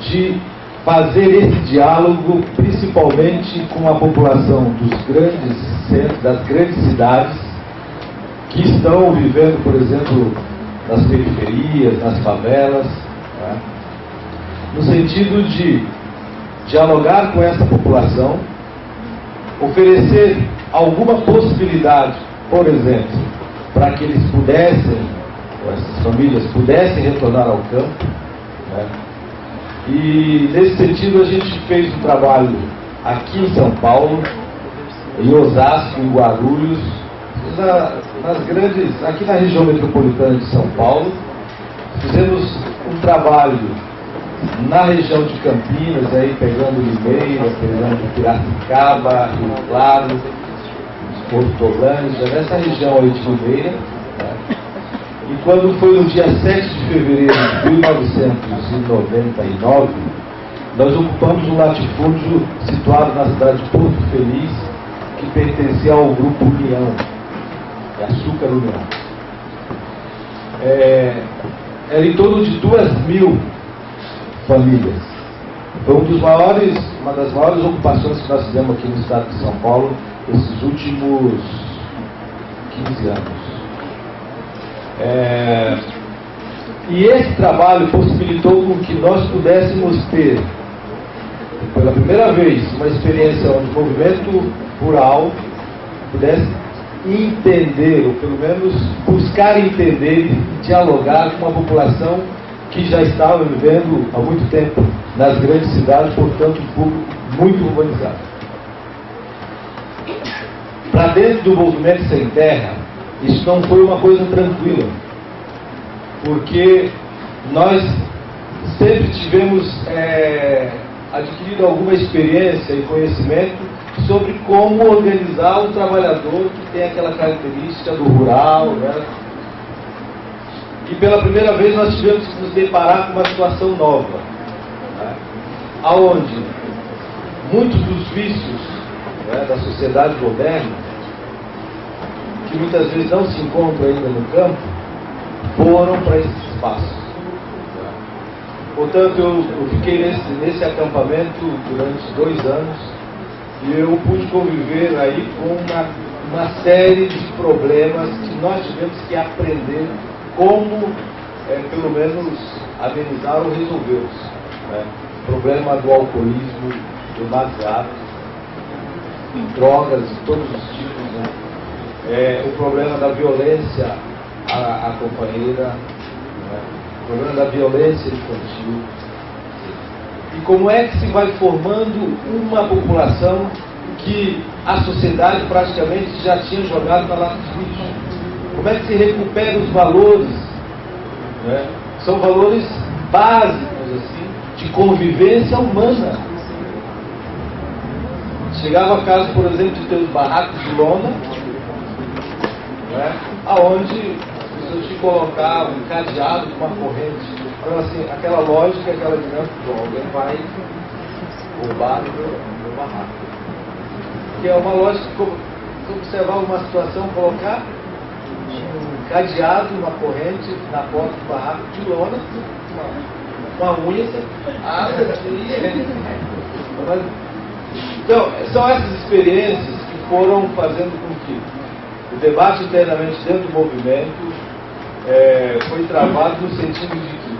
de fazer esse diálogo principalmente com a população dos grandes centros, das grandes cidades, que estão vivendo, por exemplo, nas periferias, nas favelas, né? No sentido de dialogar com essa população, oferecer alguma possibilidade, por exemplo, para que eles pudessem, ou essas famílias pudessem retornar ao campo, né? E nesse sentido a gente fez um trabalho aqui em São Paulo, em Osasco, em Guarulhos, aqui na região metropolitana de São Paulo. Fizemos um trabalho na região de Campinas, aí pegando Limeira, pegando Piracicaba, Rio Claro, Hortolândia, nessa região aí de Limeira. E quando foi no dia 7 de fevereiro de 1999, nós ocupamos um latifúndio situado na cidade de Porto Feliz, que pertencia ao grupo União, Açúcar União. Era em torno de 2.000 famílias. Foi uma das maiores ocupações que nós fizemos aqui no estado de São Paulo esses últimos 15 anos. E esse trabalho possibilitou com que nós pudéssemos ter, pela primeira vez, uma experiência onde o movimento rural pudesse entender, ou pelo menos buscar entender e dialogar com uma população que já estava vivendo há muito tempo nas grandes cidades, portanto, um público muito urbanizado. Para dentro do movimento Sem Terra, isso não foi uma coisa tranquila, porque nós sempre tivemos adquirido alguma experiência e conhecimento sobre como organizar o trabalhador que tem aquela característica do rural, né? E pela primeira vez nós tivemos que nos deparar com uma situação nova, né? Onde muitos dos vícios, né, da sociedade moderna, que muitas vezes não se encontram ainda no campo, foram para esses espaços. Portanto, eu fiquei nesse acampamento durante 2 anos e eu pude conviver aí com uma série de problemas que nós tivemos que aprender como, pelo menos, amenizar ou resolvê-los, né? O problema do alcoolismo demasiado, drogas de todos os tipos, né? O problema da violência à companheira, né? O problema da violência infantil. E como é que se vai formando uma população que a sociedade praticamente já tinha jogado na lata de lixo? Como é que se recupera os valores, né? São valores básicos, assim, de convivência humana. Chegava a caso, por exemplo, de ter os barracos de lona, né? Aonde as pessoas te colocavam um cadeado com uma corrente. Então, assim, aquela lógica, aquela dinâmica, alguém vai roubar no meu barraco. Que é uma lógica que, se observar uma situação, colocar um cadeado, uma corrente na porta do barraco de lona, uma unha, você abre assim. Então, são essas experiências que foram fazendo com que o debate internamente dentro do movimento foi travado no sentido de que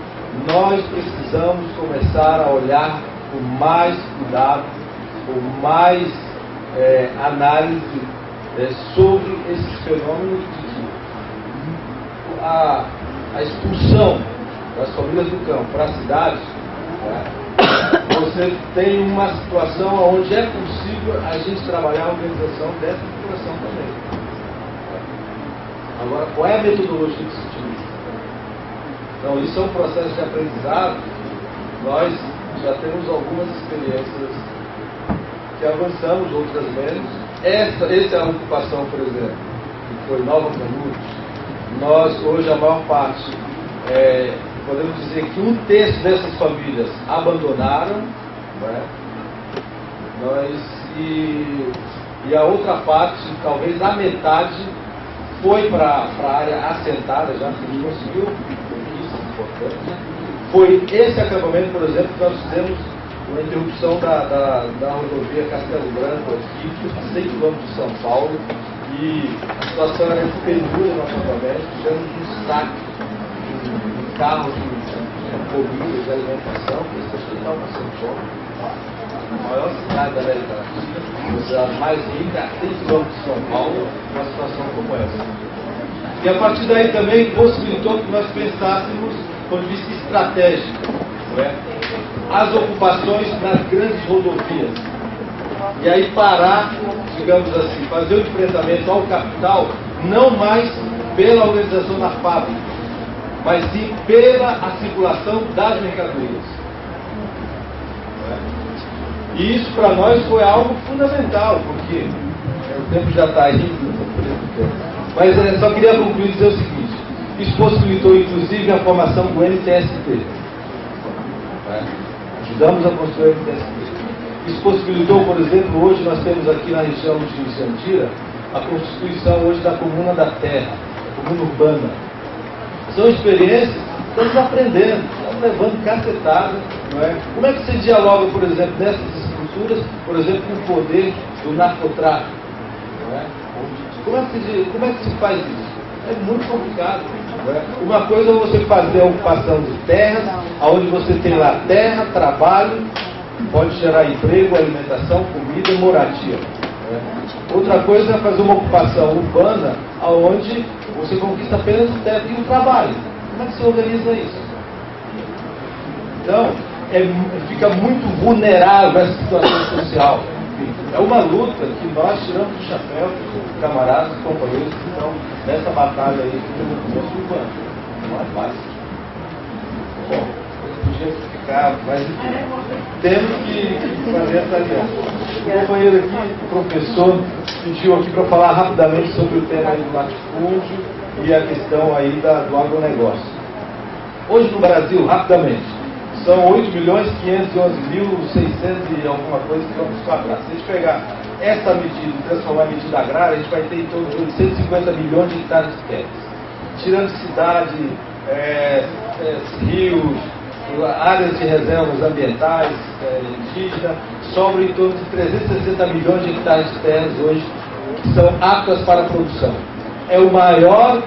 nós precisamos começar a olhar com mais cuidado, com mais análise sobre esses fenômenos de que a expulsão das famílias do campo para a cidade, você tem uma situação onde é possível a gente trabalhar a organização dessa população também. Agora, qual é a metodologia que se utiliza? Então, isso é um processo de aprendizado. Nós já temos algumas experiências que avançamos, outras menos. Essa é a ocupação, por exemplo, que foi Nova Canudos. Nós, hoje, a maior parte, podemos dizer que 1/3 dessas famílias abandonaram, né? E a outra parte, talvez a metade, foi para a área assentada, já que a gente conseguiu, isso é importante. Foi esse acampamento, por exemplo, que nós fizemos uma interrupção da rodovia Castelo Branco, aqui, a 100 km de São Paulo, e a situação era de pendura no acampamento, tivemos um saque de carros de comida, de alimentação, porque as pessoas estavam passando fome. A maior cidade da América Latina, a cidade mais rica, a 100 km de São Paulo, uma situação como essa. E a partir daí também possibilitou que nós pensássemos do ponto de vista estratégico, não é? As ocupações nas grandes rodovias. E aí parar, digamos assim, fazer o enfrentamento ao capital, não mais pela organização da fábrica, mas sim pela circulação das mercadorias. E isso para nós foi algo fundamental, porque o tempo já está aí, mas só queria concluir e dizer o seguinte: isso possibilitou inclusive a formação do NTST. Ajudamos a construir o NTST. Isso possibilitou, por exemplo, hoje nós temos aqui na região de Jandira a constituição hoje da Comuna da Terra, a Comuna Urbana. São experiências que estamos aprendendo, estamos levando cacetada, não é? Como é que você dialoga, por exemplo, nessas estruturas, por exemplo, com o poder do narcotráfico? Não é? Como é que se faz isso? É muito complicado. Não é? Uma coisa é você fazer a ocupação de terras, onde você tem lá terra, trabalho, pode gerar emprego, alimentação, comida e moradia. Não é? Outra coisa é fazer uma ocupação urbana, onde você conquista apenas o teto e o trabalho. Como é que se organiza isso? Então, fica muito vulnerável essa situação social. É uma luta que nós tiramos do chapéu, camaradas, companheiros que estão nessa batalha aí do movimento urbano. Não é fácil. Bom, podia ficar, mas temos que fazer essa aliança. O companheiro aqui, o professor, pediu aqui para falar rapidamente sobre o tema aí do latifúndio e a questão aí do agronegócio. Hoje no Brasil, rapidamente, são 8.511.600 e alguma coisa quilômetros quadrados. Se a gente pegar essa medida e transformar em medida agrária, a gente vai ter em torno de 850 milhões de hectares de terras. Tirando cidade, rios, áreas de reservas ambientais, indígenas, sobra em torno de 360 milhões de hectares de terras hoje que são aptas para a produção. É a maior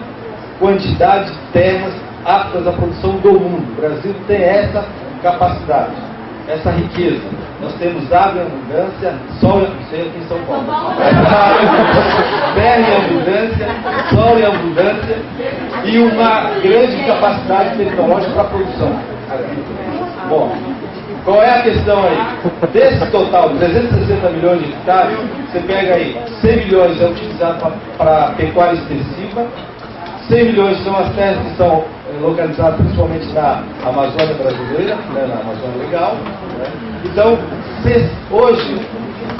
quantidade de terras aptas à produção do mundo. O Brasil tem essa capacidade, essa riqueza. Nós temos água em abundância, sol em abundância, aqui em São Paulo. Terra em abundância, sol em abundância e uma grande capacidade tecnológica para a produção. Bom, qual é a questão aí? Desse total, 360 milhões de hectares, você pega aí, 100 milhões é utilizado para pecuária extensiva, 100 milhões são as terras que são localizadas principalmente na Amazônia brasileira, né, na Amazônia Legal. Né? Então, hoje,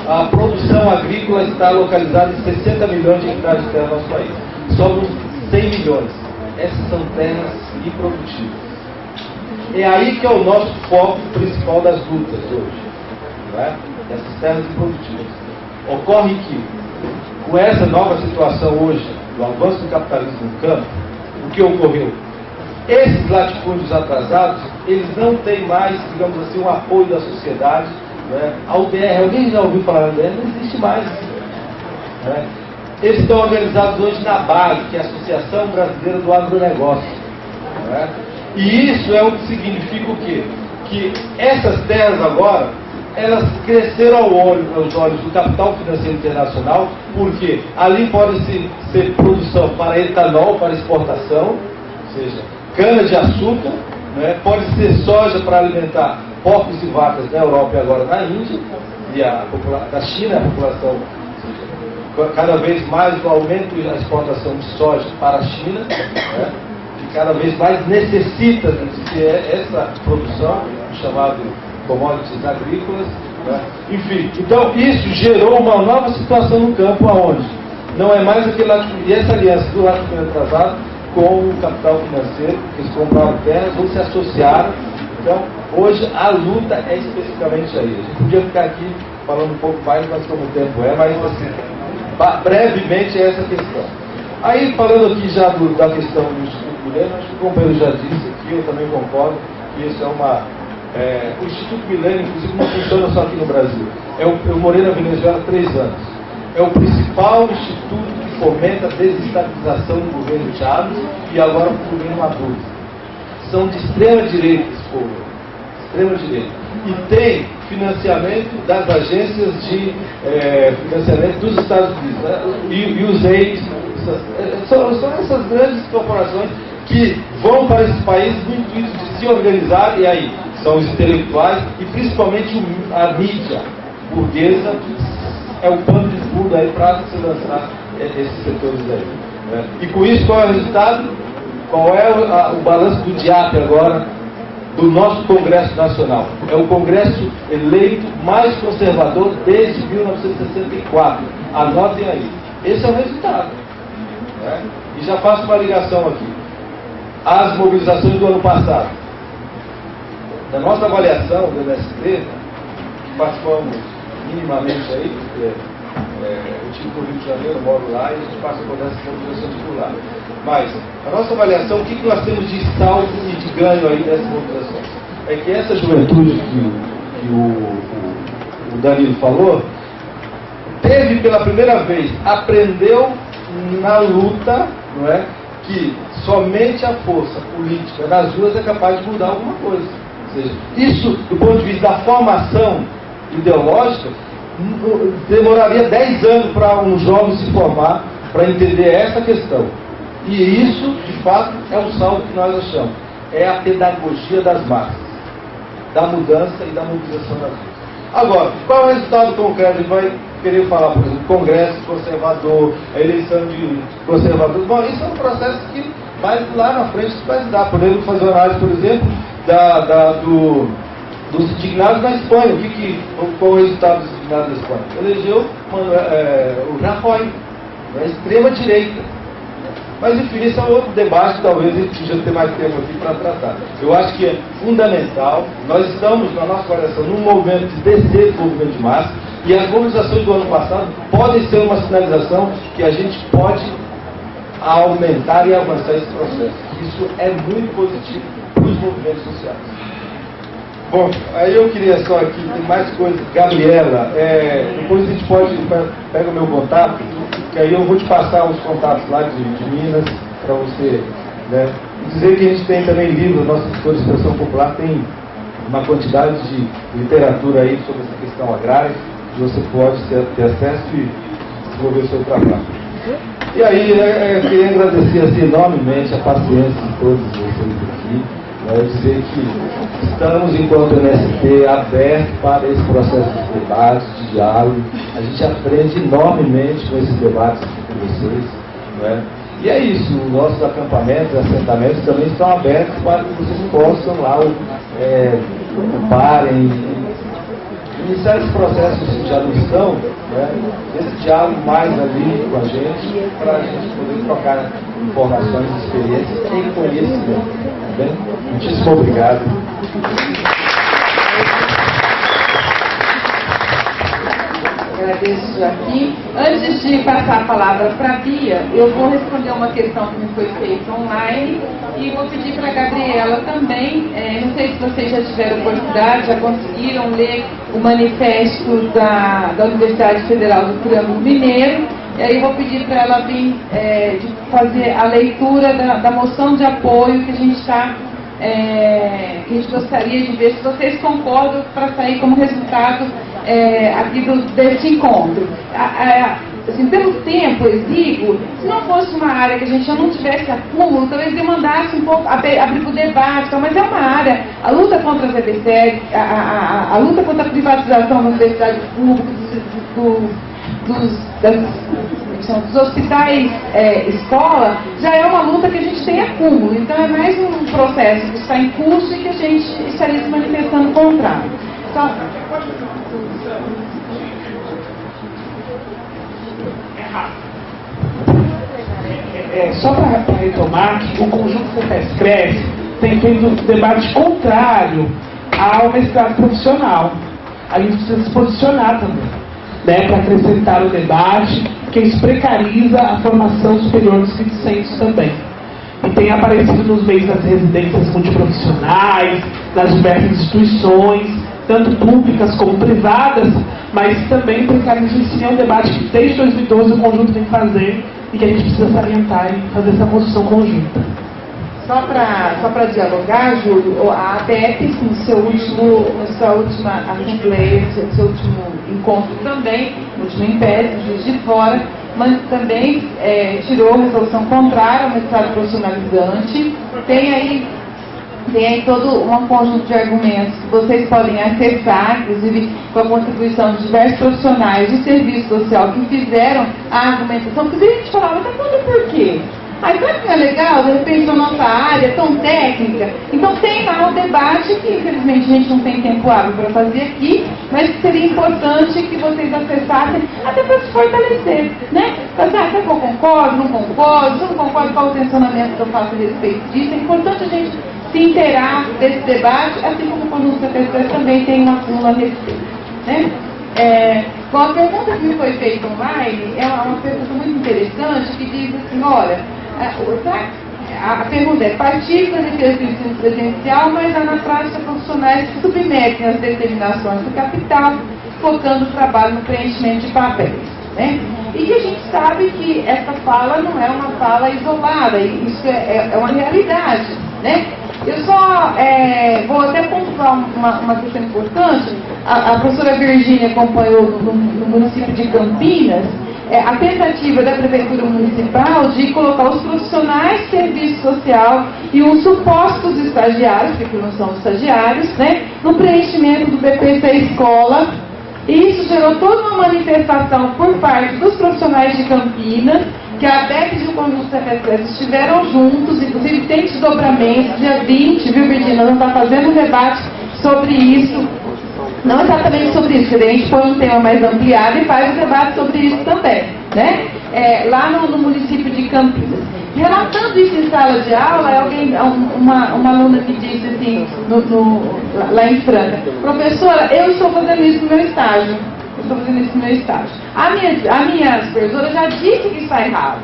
a produção agrícola está localizada em 60 milhões de hectares de terra no nosso país. Somos 100 milhões. Essas são terras improdutivas. É aí que é o nosso foco principal das lutas hoje. Não é? Essas terras improdutivas. Ocorre que, com essa nova situação hoje, do avanço do capitalismo no campo, o que ocorreu? Esses latifúndios atrasados, eles não têm mais, digamos assim, um apoio da sociedade, né? A UBR, alguém já ouviu falar da UBR? Não existe mais. Né? Eles estão organizados hoje na BAG, que é a Associação Brasileira do Agronegócio. Né? E isso é o que significa o quê? Que essas terras agora, elas cresceram aos olhos do capital financeiro internacional, porque ali pode ser produção para etanol, para exportação, ou seja, cana-de-açúcar, né? Pode ser soja para alimentar porcos e vacas na Europa e agora na Índia, e da China, a população, cada vez mais o aumento da exportação de soja para a China, né? Que cada vez mais necessita de essa produção, chamado commodities agrícolas, né? Enfim, então isso gerou uma nova situação no campo, aonde não é mais aquele latifúndio, e essa aliança do latifúndio atrasado com o capital financeiro, que eles compraram terras ou se associaram. Então, hoje a luta é especificamente aí. A gente podia ficar aqui falando um pouco mais, mas como o tempo mas assim, brevemente é essa questão. Aí, falando aqui já da questão do Instituto Milênio, acho que o companheiro já disse aqui, eu também concordo, que isso é uma... o Instituto Milênio, inclusive, não funciona só aqui no Brasil. Eu morei na Venezuela há 3 anos. É o principal instituto que fomenta a desestabilização do governo Chávez e agora do governo Maduro. São de extrema direita esse povo. Extrema direita. E tem financiamento das agências de financiamento dos Estados Unidos, né? E os EIs, são essas grandes corporações que vão para esses países no intuito de se organizar, e aí são os intelectuais e principalmente a mídia burguesa é o pano de fundo aí para se lançar esses setores aí. Né? E com isso, qual é o resultado? Qual é o balanço do DIAP agora do nosso Congresso Nacional? É o Congresso eleito mais conservador desde 1964. Anotem aí. Esse é o resultado. Né? E já faço uma ligação aqui. As mobilizações do ano passado. Da nossa avaliação do MST, que participamos minimamente aí, porque eu tive no Rio de Janeiro, moro lá, e a gente passa por essas mobilizações por lá. Mas, a nossa avaliação, o que nós temos de saldo e de ganho aí dessas mobilizações? É que essa juventude que o Danilo falou, teve pela primeira vez, aprendeu na luta, não é? Que somente a força política nas ruas é capaz de mudar alguma coisa. Ou seja, isso, do ponto de vista da formação ideológica, demoraria 10 anos para um jovem se formar, para entender essa questão. E isso, de fato, é o saldo que nós achamos. É a pedagogia das massas, da mudança e da mobilização das ruas. Agora, qual é o resultado concreto? Ele vai querer falar, por exemplo, Congresso conservador, a eleição de conservadores. Bom, isso é um processo que vai lá na frente se vai se dar. Podemos fazer uma análise, por exemplo, dos indignados na Espanha. Qual é o resultado dos indignados na Espanha? Elegeu o Rajoy, da extrema direita. Mas, enfim, esse é outro debate, talvez a gente podia ter mais tempo aqui para tratar. Eu acho que é fundamental, nós estamos, na nossa avaliação, num movimento de desenvolvimento de massa, e as mobilizações do ano passado podem ser uma sinalização que a gente pode aumentar e avançar esse processo. Isso é muito positivo para os movimentos sociais. Bom, aí eu queria só aqui, tem mais coisas. Gabriela, depois a gente pode, pega o meu contato, que aí eu vou te passar os contatos lá de Minas, para você, né? E dizer que a gente tem também livros, nossa Escola de Expressão Popular tem uma quantidade de literatura aí sobre essa questão agrária, que você pode ter acesso e desenvolver o seu trabalho. E aí, eu queria agradecer assim, enormemente a paciência de todos vocês aqui. Dizer que estamos, enquanto MST, abertos para esse processo de debates, de diálogo. A gente aprende enormemente com esses debates com vocês. Né? E é isso, os nossos acampamentos, assentamentos também estão abertos para que vocês possam lá ocuparem, iniciar esse processo de adoção, né? Esse diálogo mais ali com a gente, para a gente poder trocar informações, experiências e conhecimento. Tá bem? Muitíssimo obrigado. agradeço aqui. Antes de passar a palavra para a Bia, eu vou responder uma questão que me foi feita online e vou pedir para a Gabriela também. Não sei se vocês já tiveram oportunidade, já conseguiram ler o manifesto da Universidade Federal do Triângulo Mineiro. E aí eu vou pedir para ela vir de fazer a leitura da moção de apoio que a gente que a gente gostaria de ver se vocês concordam para sair como resultado aqui desse encontro. Assim, pelo tempo exíguo, se não fosse uma área que a gente já não tivesse acúmulo, talvez demandasse um pouco, abrir para o debate, mas é uma área, a luta contra as EBSERs, a luta contra a privatização da universidade pública, dos hospitais escola, já é uma luta que a gente tem acúmulo. Então é mais um processo que está em curso e que a gente estaria se manifestando contrário. Então, só para retomar que o conjunto CETES-CRES tem feito um debate contrário ao mestrado profissional. A gente precisa se posicionar também, né, para acrescentar o debate, porque isso precariza a formação superior dos discentes também. E tem aparecido nos meios das residências multiprofissionais, nas diversas instituições, tanto públicas como privadas, mas também precariza o ensino. É um debate que desde 2012 o conjunto vem fazer e que a gente precisa salientar e fazer essa construção conjunta. Só para dialogar, Júlio, a ABEP, na sua última assembleia, no seu último encontro também, no último império, Juiz de Fora, mas também tirou resolução contrária ao mestrado profissionalizante. Tem aí todo um conjunto de argumentos que vocês podem acessar, inclusive com a contribuição de diversos profissionais de serviço social que fizeram a argumentação, porque a gente falava, tá falando por quê? Aí sabe que é legal, de repente, na nossa área tão técnica? Então tem lá um debate que, infelizmente, a gente não tem tempo hábil para fazer aqui, mas que seria importante que vocês acessassem, até para se fortalecer, né? Será que eu concordo, não concordo? Se eu não concordo, qual o tensionamento que eu faço a respeito disso? É importante a gente se inteirar desse debate, assim como o conjunto CETES também tem uma súmula a respeito, né? Bom, a pergunta que me foi feita online é uma pergunta muito interessante, que diz assim, olha, a pergunta é, participa da defesa do ensino presencial, mas há na prática profissionais que submetem as determinações do capital, focando o trabalho no preenchimento de papéis, né? E que a gente sabe que essa fala não é uma fala isolada, isso é uma realidade, né? Eu só vou até pontuar uma questão importante. A professora Virgínia acompanhou no município de Campinas a tentativa da Prefeitura Municipal de colocar os profissionais de serviço social e os supostos estagiários, porque não são estagiários, né, no preenchimento do BPC Escola. E isso gerou toda uma manifestação por parte dos profissionais de Campinas, que a ABEP e o conjunto CETES estiveram juntos, inclusive tem desdobramento, dia 20, viu, Virginia? Nós vamos estar fazendo um debate sobre isso, não exatamente sobre isso, porque a gente põe um tema mais ampliado e faz um debate sobre isso também, né? Lá no município de Campinas. Relatando isso em sala de aula, uma aluna que disse assim, lá em Franca, professora, eu estou fazendo isso no meu estágio. A minha supervisora já disse que está errado,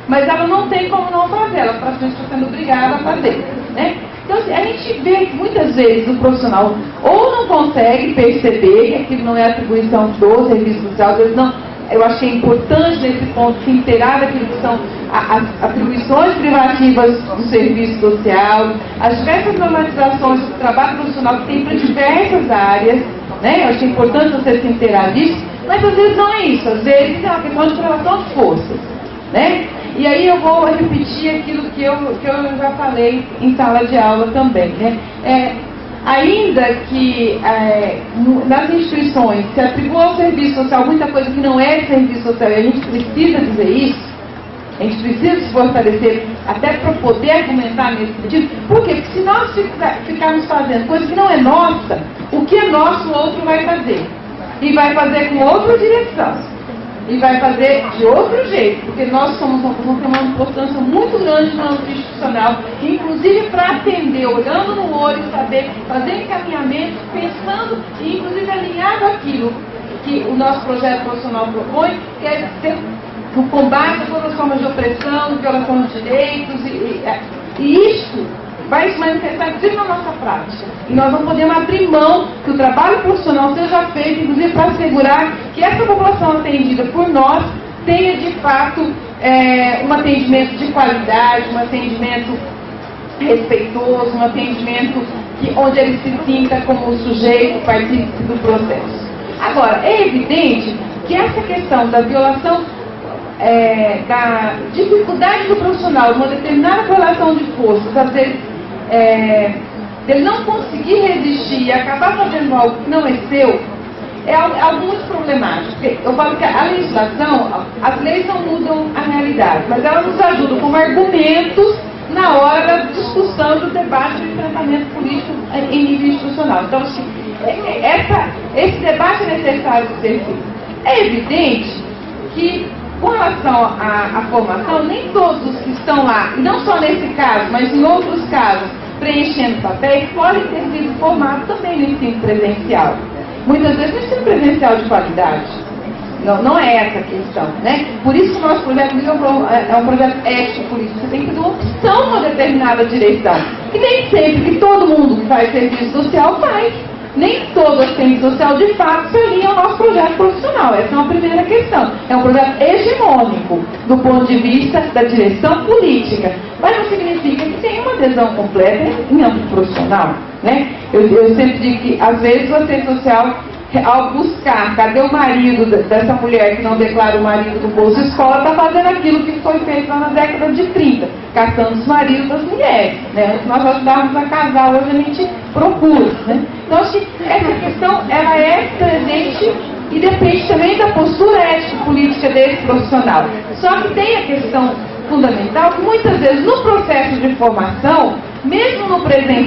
mas ela não tem como não fazer, ela praticamente está sendo obrigada a fazer, né? Então, a gente vê que muitas vezes o profissional ou não consegue perceber que aquilo não é atribuição do serviço social, às vezes não. Eu acho que é importante nesse ponto se inteirar daquilo que são as atribuições privativas do serviço social, as diversas normatizações do trabalho profissional que tem para diversas áreas, né? Eu acho que é importante você se inteirar disso, mas às vezes não é isso, às vezes é uma questão de correlação de forças, né? E aí eu vou repetir aquilo que eu já falei em sala de aula também, né? Ainda que nas instituições se atribua ao serviço social muita coisa que não é de serviço social, e a gente precisa dizer isso, a gente precisa se fortalecer até para poder argumentar nesse sentido. Por quê? Porque se nós ficarmos fazendo coisa que não é nossa, o que é nosso o outro vai fazer. E vai fazer com outra direção. E vai fazer de outro jeito, porque nós temos uma importância muito grande no âmbito institucional, inclusive para atender, olhando no olho, saber, fazer encaminhamento, pensando e inclusive alinhado aquilo que o nosso projeto profissional propõe, que é o combate a todas as formas de opressão, violação de direitos, e isso vai se manifestar inclusive na nossa prática. E nós não podemos abrir mão que o trabalho profissional seja feito, inclusive para assegurar que essa população atendida por nós tenha de fato um atendimento de qualidade, um atendimento respeitoso, um atendimento onde ele se sinta como sujeito, participe do processo. Agora, é evidente que essa questão da violação, da dificuldade do profissional, uma determinada relação de forças, às vezes, dele não conseguir resistir e acabar fazendo algo que não é seu, é algo muito problemático. Eu falo que a legislação, as leis não mudam a realidade, mas elas nos ajudam como argumentos na hora da discussão do debate do enfrentamento político em nível institucional. Então, esse debate é necessário ser feito. É evidente que, com relação à formação, nem todos os que estão lá, e não só nesse caso, mas em outros casos, preenchendo papéis, podem ter sido formados também no ensino presencial. Muitas vezes no ensino presencial de qualidade. Não é essa a questão, né? Por isso que o nosso projeto é um projeto ético-político. Você tem que ter uma opção numa determinada direção. E nem sempre que todo mundo que faz serviço social faz. Nem todo assistente social, de fato, se alinha ao nosso projeto profissional. Essa é uma primeira questão. É um projeto hegemônico, do ponto de vista da direção política. Mas não significa que tenha uma adesão completa em âmbito profissional, né? Eu sempre digo que, às vezes, o assistente social, ao buscar, cadê o marido dessa mulher que não declara o marido do Bolsa Escola, está fazendo aquilo que foi feito lá na década de 30, caçando os maridos das mulheres, né? Antes nós ajudávamos a casar, hoje a gente procura, né? Então, acho que essa questão, ela é presente e depende também da postura ético-política desse profissional. Só que tem a questão fundamental que muitas vezes no processo de formação, mesmo no presencial,